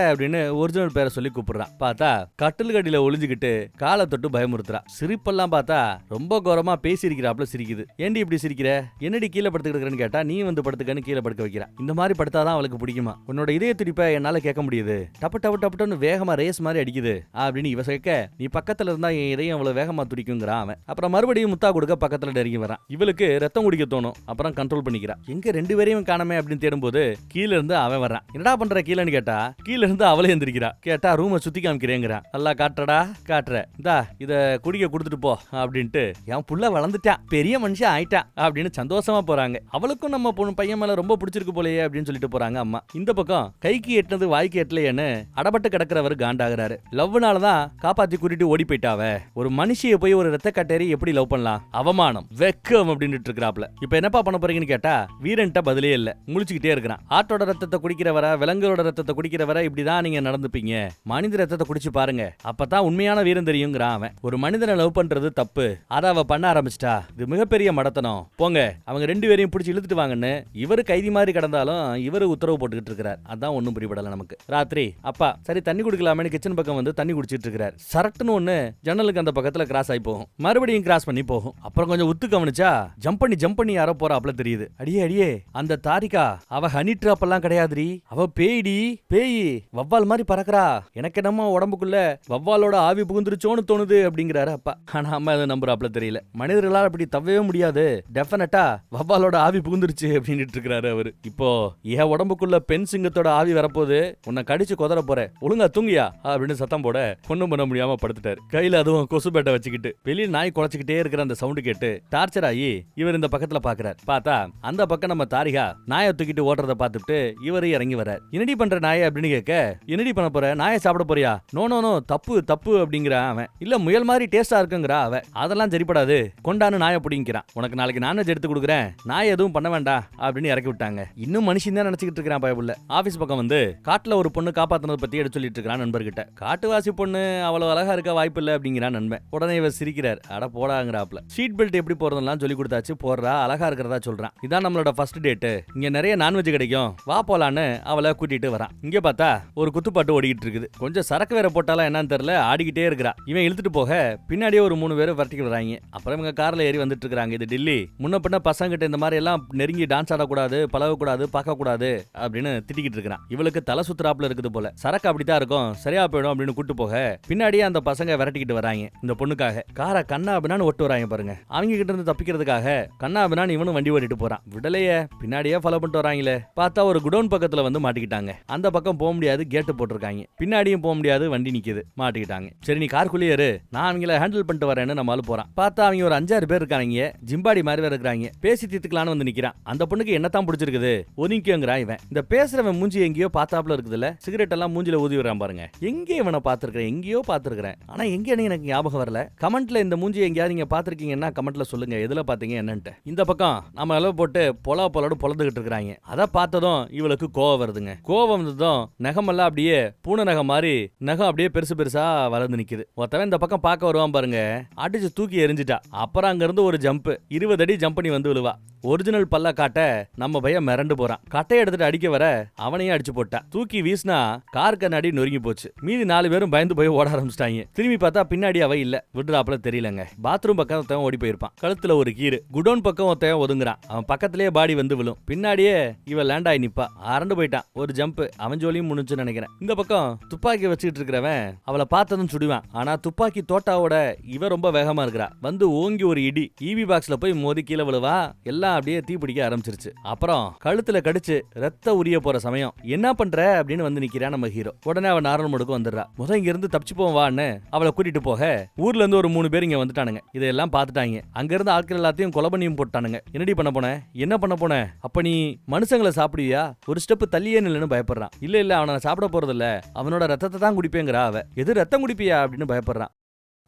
அப்படின்னு ஒரிஜினல் பேரை சொல்லி கூப்பிடுறான். பார்த்தா கட்டில் கடியில ஒளிஞ்சுக்கிட்டு காலை தொட்டு பயமுறுத்துறா. சிரிப்பெல்லாம் பார்த்தா ரொம்ப கௌரவமா பேசியிருக்கிறாப்ல சிரிக்குது. ஏண்டி இப்படி சிரிக்கிற? என்னடி கீழே படுத்துக்கிட்டு கேட்டா நீ வந்து படுத்துக்கன்னு கீழே படுக்க வைக்கிறா. இந்த மாதிரி படுத்தாதான் அவளுக்கு பிடிக்குமா? உன்னோட இதய துடிப்பை என்னால கேட்க முடியுது, டப்புன்னு வேகமா ரேஸ் மாதிரி அடிக்குது அப்படின்னு இவ கேட்க நீ பக்கத்துல இருந்தா என் இதயம் அவ்வளவு வேகமா துடிக்குங்கிறான் அவன். அப்புறம் மறுபடியும் முத்தா கொடுக்க பக்கத்துல நெருங்கி வரான். இவளுக்கு ரத்தம் குடிக்க தோணும். அப்புறம் கண்ட்ரோல் பண்ணிக்கிறா. எங்க ரெண்டு பேரையும் காணமே அப்படின்னு தேடும்போது கீழ இருந்து அவன் வர்றான். என்னடா பண்ற கீழன்னு கேட்டா கீழ இருந்து அவளே எந்திரிக்கிறா. கேட்டா ரூமை சுத்தி காமிக்கிறேங்கிறான். நல்லா காட்டுற இந்தா இத குடிக்க கொடுத்துட்டு போ அப்படின்ட்டு என் புள்ள வளர்ந்துட்டான் பெரிய மனுஷன் ஆயிட்டா அப்படின்னு சந்தோஷமா போறாங்க. அவளுக்கும் நம்ம பொண்ணு பையன் மேல ரொம்ப பிடிச்சிருக்கு போலயே அப்படின்னு சொல்லிட்டு போறாங்க அம்மா. இந்த பக்கம் கைக்கு எட்டினது வாய்க்கு எட்டலையேன்னு அடபட்டு கிடக்கிறவர் காண்டாகிறாரு. லவ்னாலதான் காப்பாத்தி கூட்டிட்டு ஓடி போயிட்டாவ. ஒரு மனுஷிய போய் ஒரு ரத்த கட்டேரி எப்படி லவ் பண்ணலாம்? அவமானம் வெக்கம் அப்படின்னு இருக்கிறாப்ல. இப்ப என்னப்பா பண்ண போறீங்கன்னு கேட்டா வீரன்ட்ட பதிலே இல்ல. முழிச்சுக்கிட்டே இருக்கிறான். ஆட்டோட ரத்தத்தை குடிக்கிறவர விலங்குகளோட ரத்தத்தை குடிக்கிறவர இப்படிதான் நீங்க நடந்துப்பீங்க. மனித ரத்தத்தை குடிச்சு பாருங்க, அப்பதான் உண்மையான வீரம் தெரியுங்கிறான் அவன். ஒரு மனிதனை லவ் பண்றது தப்பு, அத அவ பண்ண ஆரம்பிச்சிட்டா இது மிகப்பெரிய மடத்தனம். போங்க அவங்க ரெண்டு பேரையும் பிடிச்சி இழுத்துட்டு வாங்கன்னு இவரு கைதி மாதிரி கிடந்தாலும் இவரு உத்தரவு போட்டுக்கிட்டு இருக்கிறார். அதான் ஒண்ணும் புரியப்படல நமக்கு. ராத்திரி அப்பா சரி தண்ணி குடிக்கலாமே கிச்சன் பக்கம் வந்து தண்ணி குடிச்சிட்டு இருக்கிறார். சரட்டுன்னு ஒண்ணு ஜன்னலுக்கு அந்த பக்கத்துல கிராஸ் ஆகி போகும், மறுபடியும் கிராஸ் பண்ணி போகும். அப்புறம் கொஞ்சம் உத்து கவனிச்சா ஜம்ப் பண்ணி யாரோ போறாப்ல தெரியுது. அடியே அந்த தாரிகா அவ ஹனி ட்ராப் அப்பெல்லாம் கிடையாதுடி, அவ பேய்டி, பேய் வவ்வால் மாதிரி பறக்குறா, எனக்கு என்னமோ உடம்புக்குள்ள வவ்வாலோட ஆவி புகுந்துருச்சோன்னு தோணுது அப்படிங்கிறாரு அப்பா. ஆனா அம்மா அதை நம்புறாப்ல தெரியல. மனிதர்களால் அப்படி தவவே முடியாது, டெஃபினட்டா வவ்வாலோட ஆவி புகுந்துருச்சு அப்படின்னு இருக்காரு அவரு. இப்போ என் உடம்புக்குள்ள பெண் சிங்கத்தோட ஆவி வரப்போது, உன்னை கடிச்சு கொதற போற, ஒழுங்கா தூங்கியா அப்படின்னு சத்தம் போட ஒண்ணும் பண்ண முடியாம படுத்துட்டாரு. கையில அதுவும் கொசு பேட்டை வச்சுக்கிட்டு வெளியே நாய் குலைச்சுக்கிட்டே இருக்கிற அந்த சவுண்டு கேட்டு டார்ச்சர் ஆகி இவர் இந்த பக்கத்துல பாக்குறாரு. பார்த்தா அந்த பக்கம் நம்ம தாரிகா நாயை தூக்கிட்டு ஓட்டுறத பார்த்துட்டு இவரு இறங்கி வர்றார். என்னடி பண்ற நாயை அப்படின்னு கேட்க, என்னடி பண்ண போற, நாயை சாப்பிட போறியா, நோ நோ நோ தப்பு தப்பு அப்படிங்கிறான் அவன். இல்ல முயல் மாதிரி டேஸ்டா இருக்குங்கிறா அவ. அதெல்லாம் சரிப்படாது, கொண்டான்னு நாயை பிடிங்கிறான். உனக்கு நாளைக்கு நான்வெஜ் எடுத்து கொடுக்குறேன், நாய் எதுவும் பண்ண வேண்டாம் அப்படின்னு இறக்கி விட்டாங்க. இன்னும் மனுஷன் தான் நினைச்சிட்டு இருக்கிறான் பயப்புள்ள. ஆபீஸ் பக்கம் வந்து காட்டுல ஒரு பொண்ணு காப்பாத்தினதை பத்தி எடுத்து சொல்லிட்டு இருக்கிறான் நண்பர்கிட்ட. காட்டுவாசி பொண்ணு அவ்வளவு அழகா இருக்க வாய்ப்பு இல்ல அப்படிங்கிறான் நண்பன். உடனே இவர் சிரிக்கிறார். அட போடாங்கிறாப்ல. சீட் பெல்ட் எப்படி போறதெல்லாம் சொல்லி கொடுத்தாச்சு, போடுறா, அழகா இருக்கிறதா சொல்றான். இதான் நம்மளோட ஃபர்ஸ்ட் டேட், இங்க நிறைய நான்வெஜ் கிடைக்கும், வா போலான்னு அவளை கூட்டிட்டு வரான். இங்க பார்த்தா ஒரு குத்துப்பாட்டு ஓடிக்கிட்டு இருக்குது. கொஞ்சம் சரக்கு வேற போட்டாலும் என்னன்னு தெரியல, ஆடிக்கிட்டே இருக்கிறா. இவன் இழுத்துட்டு போக பின்னாடியே ஒரு 3 பேர் வரட்டிக்கு வராங்க. அப்புறம் இவங்க கார்ல ஏறி வந்துட்டு இருக்காங்க. இது டெல்லி, முன்ன பின்ன பசங்க கிட்ட இந்த மாதிரி எல்லாம் நெருங்கி டான்ஸ் ஆடக்கூடாது, பழகக்கூடாது, பார்க்க கூடாது அப்படின்னு திட்டிக்கிட்டு இருக்கிறான். இவளுக்கு தலை சுத்துறாப்புல இருக்குது போல. சரக்கு அப்படித்தான் இருக்கும், சரியா போயிடும் அப்படின்னு கூட்டு போக பின்னாடியே அந்த பசங்க விரட்டிக்கிட்டு வராங்க. இந்த பொண்ணுக்காக காரை கண்ணா பின்னான்னு ஒட்டு வராங்க பாருங்க. அவங்க கிட்ட இருந்து தப்பிக்கிறதுக்காக கண்ணா பின்னான்னு இவனும் வண்டி ஓட்டிட்டு போறான். விடலையே, பின்னாடியே ஃபாலோ பண்ணிட்டு வராங்களே. பார்த்தா ஒரு குடோன் பக்கத்துல வந்து மாட்டிக்கிட்டாங்க. அந்த பக்கம் போக முடியாது, கேட்டு போட்டிருக்காங்க. பின்னாடியும் போக முடியாது, வண்டி நிக்குது, மாட்டிக்கிட்டாங்க. சரி நீ காருக்குள்ளேயே இரு, நான் அவங்கள ஹேண்டில் பண்ணிட்டு வரேன்னு நம்ம ஆளு போறான். பார்த்தா அவங்க ஒரு 5-6 பேர் இருக்காங்க, ஜிம்பாடி மாதிரி வேற இருக்காங்க. பேசி தீர்த்துக்கலான்னு வந்து நிக்கிறான். அந்த பொண்ணுக்கு என்னத்தான் பிடிச்சிருக்குது, ஒதுங்கிக்கோங்கிறான் இவன். இந்த பேசுறவன் மூஞ்சி எங்கேயோ பார்த்தாப்புல இருக்குதுல்ல, சிகரெட் எல்லாம் மூஞ்சில ஊதி வரான் பாருங்க. எங்கே இவனை பார்த்திருக்கிறேன், எங்கேயோ பார்த்திருக்கிறேன், ஆனா எங்கேன்னு எனக்கு ஞாபகம் வரல. கமெண்ட்ல இந்த மூஞ்சி எங்கேயாவது நீங்க பார்த்திருக்கீங்கன்னா கமெண்ட்ல சொல்லுங்க, எதுல பாத்தீங்க என்னன்ட்டு. இந்த பக்கம் நம்ம அளவு போட்டு பொலோடு பொலந்துகிட்டு இருக்காங்க. அதை பார்த்ததும் இவளுக்கு கோவம் வருதுங்க. கோவம் வந்ததும் நகமெல்லாம் அப்படியே பூனை நகம் மாதிரி நகம் அப்படியே பெருசு பெருசா வளர்ந்து நிக்குது. ஒருத்தவன் இந்த பக்கம் பார்க்க வருவான் பாருங்க, அடிச்சு தூக்கி எரிஞ்சிட்டா. அப்புறம் அங்க இருந்து ஒரு ஜம்ப், 20 அடி ஜம்ப் பண்ணி வந்து விழுவா. ஒரிஜினல் பல்ல காட்ட நம்ம பையன் மிரண்டு போறான். கட்டையை எடுத்துட்டு அடிக்க வர அவனையும் அடிச்சு போட்டா. தூக்கி வீசினா கார் கண்ணாடி நொறுங்கி போச்சு. மீதி 4 பேரும் பயந்து போய் ஓட ஆரம்பிச்சிட்டாங்க. திரும்பி பார்த்தா பின்னாடி அவ இல்ல, விடுறாப்புல தெரியலங்க. பாத்ரூம் பக்கம் ஒருத்தன் ஓடி போயிருப்பான், கழுத்துல ஒரு கீறு. குடோன் பக்கம் ஒருத்தன் ஒதுங்குறான், அவன் பக்கத்திலேயே பாடி வந்து விழும். பின்னாடியே இவன் லேண்ட் ஆகி நிப்பா. அரண்டு போயிட்டான். ஒரு ஜம்ப், அவன் ஜோலியும் முடிஞ்சுன்னு நினைக்கிறேன். இந்த பக்கம் துப்பாக்கி வச்சுக்கிட்டு இருக்கிறவன் அவளை பார்த்ததும் சுடுவான். ஆனா துப்பாக்கி தோட்டாவோட இவ ரொம்ப வேகமா இருக்கிறா. வந்து ஓங்கி ஒரு இடி, ஈவி பாக்ஸ்ல போய் மோதி கீழே விழுவா. எல்லாம் அப்படியே தீ பிடிக்க ஆரம்பிச்சிருச்சு. அப்புறம் கழுத்துல கடிச்சு ரத்த உரிய போற சமயம் என்ன பண்ற அப்படின்னு வந்து நிக்கிறான் நம்ம ஹீரோ. உடனே அவன் நார்மல் மோடுக்கு வந்துடுறா. முதல் இங்க இருந்து தப்பிச்சு போவான்னு அவளை கூட்டிட்டு போக ஊர்ல இருந்து ஒரு 3 பேர் இங்க வந்துட்டானுங்க. இதெல்லாம் பார்த்துட்டாங்க. அங்க இருந்து ஆட்கள் எல்லாத்தையும் கொலை பண்ணியும் போட்டானுங்க. என்னடி பண்ண போன, என்ன பண்ண போன, அப்ப நீ மனுஷங்களை சாப்பிடுவியா, ஒரு ஸ்டெப் தள்ளியே நில்லுன்னு பயப்படுறான். இல்ல அவனை சாப்பிட போறது இல்ல, அவனோட ரத்தத்தை தான் குடிப்பேங்கிறா அவ. எது ரத்தம் குடிப்பியா அப்படின்னு பயப்படுறான்.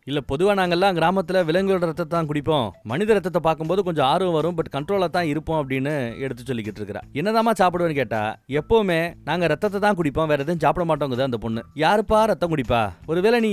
இல்ல பொதுவா நாங்கெல்லாம் கிராமத்துல விலங்குகளோட ரத்தத்தை தான் குடிப்போம், மனித ரத்தத்தை பார்க்கும்போது கொஞ்சம் ஆர்வம் வரும், பட் கண்ட்ரோலா தான் இருப்போம் அப்படின்னு எடுத்து சொல்லிக்கிட்டு இருக்கிறா. என்னதாமா சாப்பிடுவேன்னு கேட்டா, எப்பவுமே நாங்க ரத்தத்தை தான் குடிப்போம், வேற எதுவும் சாப்பிட மாட்டோங்குது அந்த பொண்ணு. யாருப்பா ரத்தம் குடிப்பா, ஒருவேளை நீ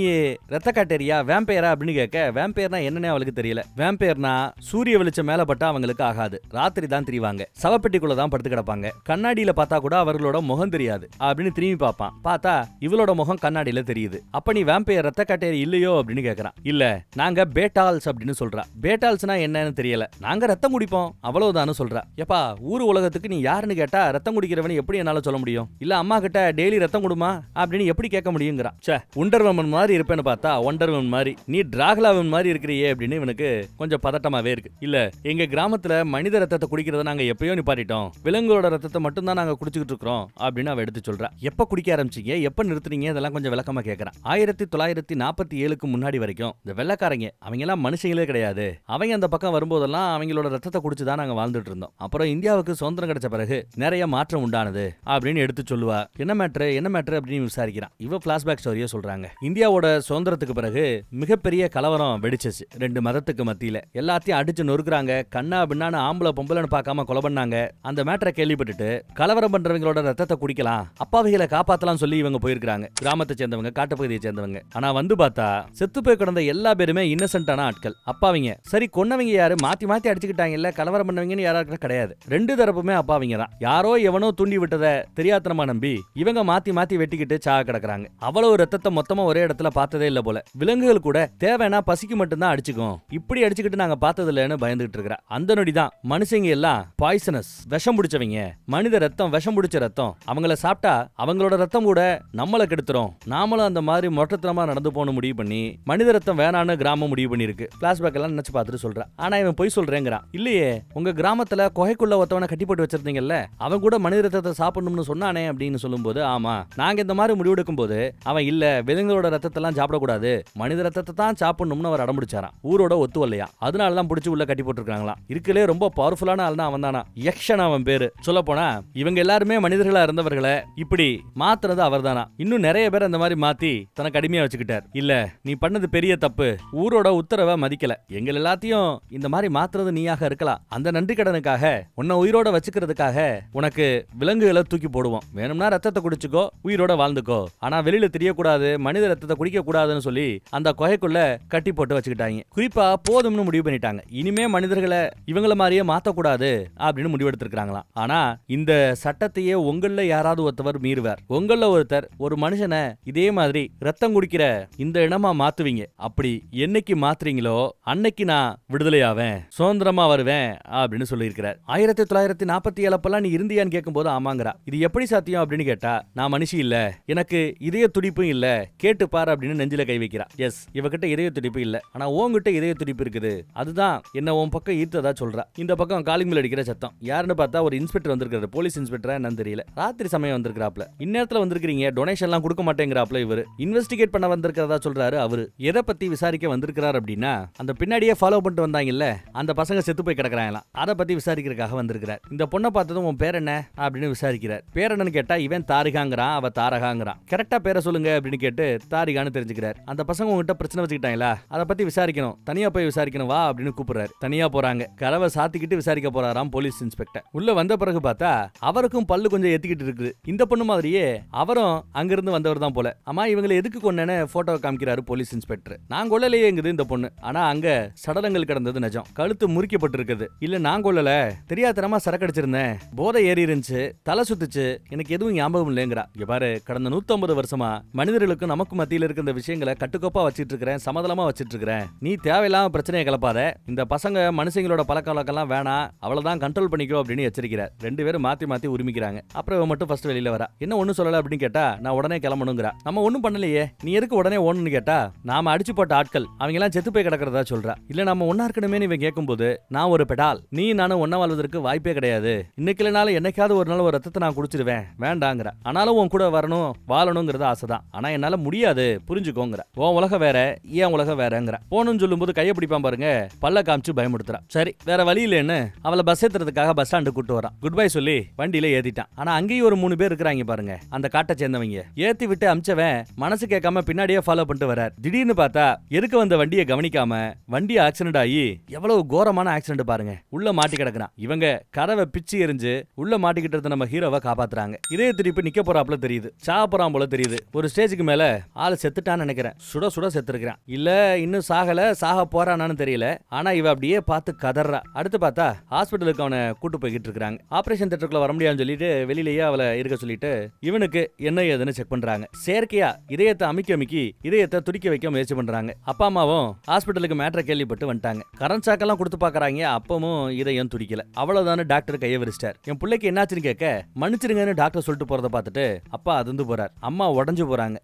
ரத்த காட்டேரியா வேம்பையரா அப்படின்னு கேட்க, வேம்பையர்னா என்னன்னே அவளுக்கு தெரியல. வேம்பையர்னா சூரிய வெளிச்சம் மேல பட்டா அவங்களுக்கு ஆகாது, ராத்திரி தான் திரிவாங்க, சவப்பெட்டிக்குள்ள தான் படுத்து கிடப்பாங்க, கண்ணாடியில பார்த்தா கூட அவர்களோட முகம் தெரியாது அப்படின்னு திரும்பி பார்ப்பான். பார்த்தா இவளோட முகம் கண்ணாடியில தெரியுது. அப்ப நீ வேம்பையர் ரத்த காட்டேரி இல்லையோ அப்படின்னு கேட்கறான். இல்ல நாங்க பேட்டால்ஸ் அப்படின்னு சொல்றா. பேட்டால்ஸ்னா என்னன்னு தெரியல, நாங்க ரத்தம் குடிப்போம் அவ்வளவுதான்னு சொல்றா. எப்பா ஊர் உலகத்துக்கு நீ யாருன்னு கேட்டா ரத்தம் குடிக்கிறவனு எப்படி என்னால சொல்ல முடியும், இல்ல அம்மா கிட்ட டெய்லி ரத்தம் குடுமா அப்படின்னு எப்படி கேட்க முடியுங்கிறா. சே ஒண்டர்வமன் மாதிரி இருப்பேன்னு பார்த்தா ஒண்டர்வமன் மாதிரி நீ டிராகுலாவன் மாதிரி இருக்கிறியே அப்படின்னு இவனுக்கு கொஞ்சம் பதட்டமாவே இருக்கு. இல்ல எங்க கிராமத்துல மனித ரத்தத்தை குடிக்கிறத நாங்க எப்பயோ நிப்பாட்டிட்டோம், விலங்குகளோட ரத்தத்தை மட்டும் தான் நாங்க குடிச்சுக்கிட்டு இருக்கிறோம் அப்படின்னு அவ எடுத்து சொல்றா. எப்ப குடிக்க ஆரம்பிச்சீங்க, எப்ப நிறுத்துறீங்க, இதெல்லாம் கொஞ்சம் விளக்கமா கேட்கறான். 1947க்கு முன்னாடி வரைக்கும் இந்த வெள்ளக்காரங்க அவங்க எல்லாம் மனுஷங்களே கிடையாது, அவங்க அந்த பக்கம் வரும்போதெல்லாம் அவங்களோட ரத்தத்தை குடிச்சுதான் நாங்க வாழ்ந்துட்டு இருந்தோம். அப்புறம் இந்தியாவுக்கு சுதந்திரம் கிடைச்ச பிறகு நிறைய மாற்றம் உண்டானது அப்படின்னு எடுத்து சொல்லுவா. என்ன மேட்ரு அப்படின்னு விசாரிக்கிறான். இவ பிளாஷ்பேக் ஸ்டோரியை சொல்றாங்க. இந்தியாவோட சுதந்திரத்துக்கு பிறகு மிகப்பெரிய கலவரம் வெடிச்சிச்சு 2 மதத்துக்கு மத்தியில. எல்லாத்தையும் அடிச்சு நொறுக்குறாங்க, கண்ணா பின்னான்னு ஆம்பளை பொம்பளைன்னு பார்க்காம கொலை பண்ணாங்க. அந்த மேட்டரை கேள்விப்பட்டுட்டு கலவரம் பண்றவங்களோட ரத்தத்தை குடிக்கலாம், அப்பாவிகளை காப்பாத்தலாம் சொல்லி இவங்க போயிருக்காங்க. கிராமத்தை சேர்ந்தவங்க, காட்டுப்பகுதியை சேர்ந்தவங்க. ஆனா வந்து பார்த்தா செத்து போய் கிடந்த எல்லா பேருமே இன்னசென்ட்டான ஆட்கள், அப்பாவிங்க. சரி, கொன்னவங்க யாரு? மாத்தி மாத்தி அடிச்சுக்கிட்டாங்கல்ல, கலவரம் பண்ணவங்கன்னு யாராவது கிடையாது. ரெண்டு தரப்புமே அப்பாவிங்க தான். யாரோ எவனோ தூண்டி விட்டதை தெரியாத்தனமா நம்பி இவங்க மாத்தி மாத்தி வெட்டிக்கிட்டு சாக கிடக்குறாங்க. அவ்வளவு ரத்தத்தை மொத்தமா ஒரே இடத்துல பார்த்ததே இல்ல போல. விலங்குகள் கூட தேவைன்னா பசிக்கு மட்டும்தான் அடிச்சுக்கும், இப்படி அடிச்சுக்கிட்டு நாங்க பார்த்தது இல்லைன்னு பயந்துகிட்டு இருக்கிறா. அந்த நொடிதான் மனுஷங்க எல்லாம் பாய்சனஸ், விஷம் பிடிச்சவங்க. மனித ரத்தம் விஷம் பிடிச்ச ரத்தம், அவங்கள சாப்பிட்டா அவங்களோட ரத்தம் கூட நம்மள கெடுத்துரும். நாமளும் அந்த மாதிரி மொட்டத்தனமா நடந்து போன முடிவு பண்ணி மனித ரத்தம் வேணான்னு கிராமம் முடிவு பண்ணிருக்கு. பிளாஷ்பேக் எல்லாம் நினைச்சு பார்த்துட்டு சொல்றேன். ஆனா இவன் போய் சொல்றேங்கிறான். இல்லையே, உங்க கிராமத்துல குகைக்குள்ள ஒருத்தவனை கட்டி போட்டு வச்சிருந்தீங்கல்ல, அவன் கூட மனித ரத்தத்தை சாப்பிடணும்னு சொன்னானே அப்படின்னு சொல்லும்போது, ஆமா நாங்க இந்த மாதிரி முடிவெடுக்கும் போது அவன் இல்ல விலங்குகளோட ரத்தத்தை எல்லாம் சாப்பிடக்கூடாது, மனித ரத்தத்தை தான் சாப்பிடணும்னு அவர் அடம்பிடிச்சாராம். ஊரோட ஒத்து வரலையா, அதனாலதான் பிடிச்சி உள்ள கட்டி போட்டுருக்காங்களாம். இருக்கலே ரொம்ப பவர்ஃபுல்லான ஆள்னா அவன் தானா, யக்ஷன் அவன் பேரு. சொல்ல போனா இவங்க எல்லாருமே மனிதர்களா இருந்தவர்களை இப்படி மாத்துறது அவர் தானா. இன்னும் நிறைய பேர் அந்த மாதிரி மாத்தி தனக்கு அடிமையா வச்சுக்கிட்டார். இல்ல நீ பண்ணது பெரிய தப்பு, ஊரோட உத்தரவை மதிக்கல, எங்கள் எல்லாத்தையும் இந்த மாதிரி மாத்துறது நீயாக இருக்கலாம். அந்த நன்றி கடனுக்காக உன்னை உயிரோட வச்சுக்கிறதுக்காக உனக்கு விலங்குகளை தூக்கி போடுவோம், வேணும்னா ரத்தத்தை குடிச்சுக்கோ, உயிரோட வாழ்ந்துக்கோ, ஆனா வெளியில தெரியக்கூடாது, மனித ரத்தத்தை குடிக்க கூடாதுன்னு சொல்லி அந்த குகைக்குள்ள கட்டி போட்டு வச்சுக்கிட்டாங்க. குறிப்பா போதும்னு முடிவு பண்ணிட்டாங்க. இனிமே மனிதர்களை இவங்கள மாதிரியே மாத்தக்கூடாது அப்படின்னு முடிவெடுத்திருக்காங்களாம். ஆனா இந்த சட்டத்தையே உங்கள யாராவது ஒருத்தவர் மீறுவார். உங்கள ஒருத்தர் ஒரு மனுஷனை இதே மாதிரி ரத்தம் குடிக்கிற இந்த இனமா மாத்துவீங்க. அப்படி என்னைக்கு மாத்துறீங்களோ அன்னைக்கு நான் விடுதலை ஆவேன், சுதந்திரமா வருவேன் அப்படின்னு சொல்லியிருக்கிறார். 1947 அப்பெல்லாம் நீ இருந்தியான்னு கேட்கும்போது ஆமாங்கிறா. இது எப்படி சாத்தியம் அப்படின்னு கேட்டா, நான் மனுஷி இல்ல, எனக்கு இதய துடிப்பும் இல்ல, கேட்டு பாரு அப்படின்னு நெஞ்சில கை வைக்கிறா. எஸ், இவகிட்ட இதய துடிப்பு இல்ல, ஆனா உன்கிட்ட இதய துடிப்பு இருக்குது, அதுதான் என்ன உன் பக்கம் ஈர்த்ததா சொல்றா. இந்த பக்கம் காலிங் பெல் அடிக்கிற சத்தம். யாருன்னு பார்த்தா ஒரு இன்ஸ்பெக்டர் வந்திருக்காரு. போலீஸ் இன்ஸ்பெக்டரா என்னன்னு தெரியல. ராத்திரி சமயம் வந்திருக்காப்ல. இந்நேரத்துல வந்திருக்கீங்க, டொனேஷன் எல்லாம் கொடுக்க மாட்டேங்கிறாப்ல. இவரு இன்வெஸ்டிகேட் பண்ண வந்திருக்கிறதா சொல்றாரு. அவரு எதை பத்தி விசாரிக்க வந்திருக்கிறார் அப்படின்னா, அந்த பின்னாடியே ஃபாலோ பண்ணிட்டு வந்தாங்கல்ல அந்த பசங்க செத்து போய் கிடக்குறாங்களாம், அதை பத்தி விசாரிக்கிறதுக்காக வந்திருக்கிறார். இந்த பொண்ணை பார்த்ததும் உன் பேர் என்ன அப்படின்னு விசாரிக்கிறார். பேர் என்னன்னு கேட்டா இவன் தாரிகாங்கிறான், அவ தாரகாங்கிறான். கரெக்டா பேரை சொல்லுங்க அப்படின்னு கேட்டு தாரிகான்னு தெரிஞ்சுக்கிறார். அந்த பசங்க உங்ககிட்ட பிரச்சனை வச்சுக்கிட்டாங்களா, அதை பத்தி விசாரிக்கணும், தனியா போய் விசாரிக்கணும் வா அப்படின்னு கூப்பிடுறாரு. தனியா போறாங்க. கதவை சாத்திக்கிட்டு விசாரிக்க போறாராம் போலீஸ் இன்ஸ்பெக்டர். உள்ள வந்த பிறகு பார்த்தா அவருக்கும் பல்லு கொஞ்சம் ஏத்திக்கிட்டு இருக்குது. இந்த பொண்ணு மாதிரியே அவரும் அங்கிருந்து வந்தவர் தான் போல. ஆமா இவங்களை எதுக்கு கொன்னேன்னு போட்டோ காமிக்கிறாரு போலீஸ் இன்ஸ்பெக்டர். நான் கொல்லலையேங்குது இந்த பொண்ணு. ஆனா அங்க சடலங்கள் கிடந்தது நிஜம். கழுத்து முறிக்கப்பட்டிருக்குது. இல்ல நான் கொல்லல, தெரியாதனமா சரக்கு அடிச்சிருந்தேன், போதை ஏறி இருந்துச்சு, தலை சுத்துச்சு, எனக்கு எதுவும் ஞாபகம் இல்லைங்கிறா. இங்க பாரு, கடந்த 150 வருஷமா மனிதர்களுக்கும் நமக்கு மத்தியில் இருக்க இந்த விஷயங்களை கட்டுக்கோப்பா வச்சிட்டு இருக்கிறேன், சமதளமா வச்சிட்டு இருக்கிறேன். நீ தேவையில்லாம பிரச்சனையை கிளப்பாத, இந்த பசங்க மனுஷங்களோட பழக்க வழக்கெல்லாம் வேணாம், அவ்வளவுதான் கண்ட்ரோல் பண்ணிக்கோ அப்படின்னு எச்சரிக்கிறார். ரெண்டு பேரும் மாத்தி மாத்தி உரிமிக்கிறாங்க. அப்புறம் இவன் மட்டும் ஃபர்ஸ்ட் வெளியில வரா. என்ன ஒன்னும் சொல்லல அப்படின்னு கேட்டா, நான் உடனே கிளம்பணுங்கிறா. நம்ம ஒன்னும் பண்ணலையே, நீ எதுக்கு உடனே ஓடணும்னு கேட்டா, நாம அடிச்சு போட்ட ஆட்கள் அவங்க எல்லாம் செத்து போய் கிடக்கிறதா சொல்றா. இல்ல நம்ம ஒன்னா இருக்கணுமே இவன் கேட்கும்போது, நான் ஒரு பெடால், நீ நானும் ஒன்னா வாழ்வதற்கு வாய்ப்பே கிடையாது, இன்னைக்கு இல்லைனாலும் என்னைக்காவது ஒரு நாள் ஒரு ரத்தத்தை நான் குடிச்சிருவேன், வேண்டாங்கிற. ஆனாலும் உன் கூட வரணும் வாழணுங்கிறது ஆசைதான், ஆனா என்னால முடியாது புரிஞ்சுக்கோங்கிற. உன் உலகம் வேற, ஏன் உலகம் வேறங்கிற. போகணும்னு சொல்லும்போது கையை பிடிப்பான் பாருங்க, பல்ல காமிச்சு பயமுடுத்துறான். சரி வேற வழி இல்லைன்னு அவளை பஸ் ஏத்துறதுக்காக பஸ் ஸ்டாண்டு கூட்டு வரான். குட் பை சொல்லி வண்டியில ஏத்திட்டான். ஆனா அங்கேயும் ஒரு 3 பேர் இருக்கிறாங்க பாருங்க, அந்த காட்டை சேர்ந்தவங்க. ஏத்தி விட்டு அமிச்சவன் மனசு கேட்காம பின்னாடியே ஃபாலோ பண்ணிட்டு வரார். திடீர்னு பார்த்தா எதுக்கு வந்த வண்டியை கவனிக்காம வண்டி ஆக்சிடென்ட் ஆகி, எவ்வளவு கோரமான ஆக்சிடென்ட் பாருங்க, உள்ள மாட்டி கிடக்குறான். இவங்க கதவை பிச்சு எரிஞ்சு உள்ள மாட்டிக்கிட்டு நம்ம ஹீரோவை காப்பாத்துறாங்க. இதே திருப்பி நிக்க போறாப்ல தெரியுது, சாப்பிடறான் போல தெரியுது. ஒரு ஸ்டேஜுக்கு மேல ஆளு செத்துட்டான்னு நினைக்கிறேன், சுட சுட செத்துருக்கான். இல்ல இன்னும் சாகல, சாக போறானான்னு தெரியல. ஆனா இவ அப்படியே பார்த்து கதறா. அடுத்து பார்த்தா ஹாஸ்பிட்டலுக்கு அவனை கூட்டு போய்கிட்டு இருக்காங்க. ஆபரேஷன் தியேட்டருக்குள்ள வர முடியாதுன்னு சொல்லிட்டு வெளியிலேயே அவளை இருக்க சொல்லிட்டு இவனுக்கு என்ன ஏதுன்னு செக் பண்றாங்க. செயற்கையா இதயத்தை அமுக்கி இதயத்தை துடிக்க வைக்க முயற்சி பண்றாங்க. அப்பா அம்மாவும் ஹாஸ்பிட்டலுக்கு மேட்டரை கேள்விப்பட்டு வந்துட்டாங்க. கரண்ட் சாக்கெல்லாம் கொடுத்து பாக்குறாங்க, அப்பவும் இதயம் துடிக்கல. அவ்வளவுதானு டாக்டர் கையை விரிச்சிட்டார். என் பிள்ளைக்கு என்னாச்சுன்னு கேட்க, மன்னிச்சிருங்கன்னு டாக்டர் சொல்லிட்டு போறதை பார்த்துட்டு அப்பா அதிர்ந்து போறார். அம்மா உடஞ்சு போறாங்க.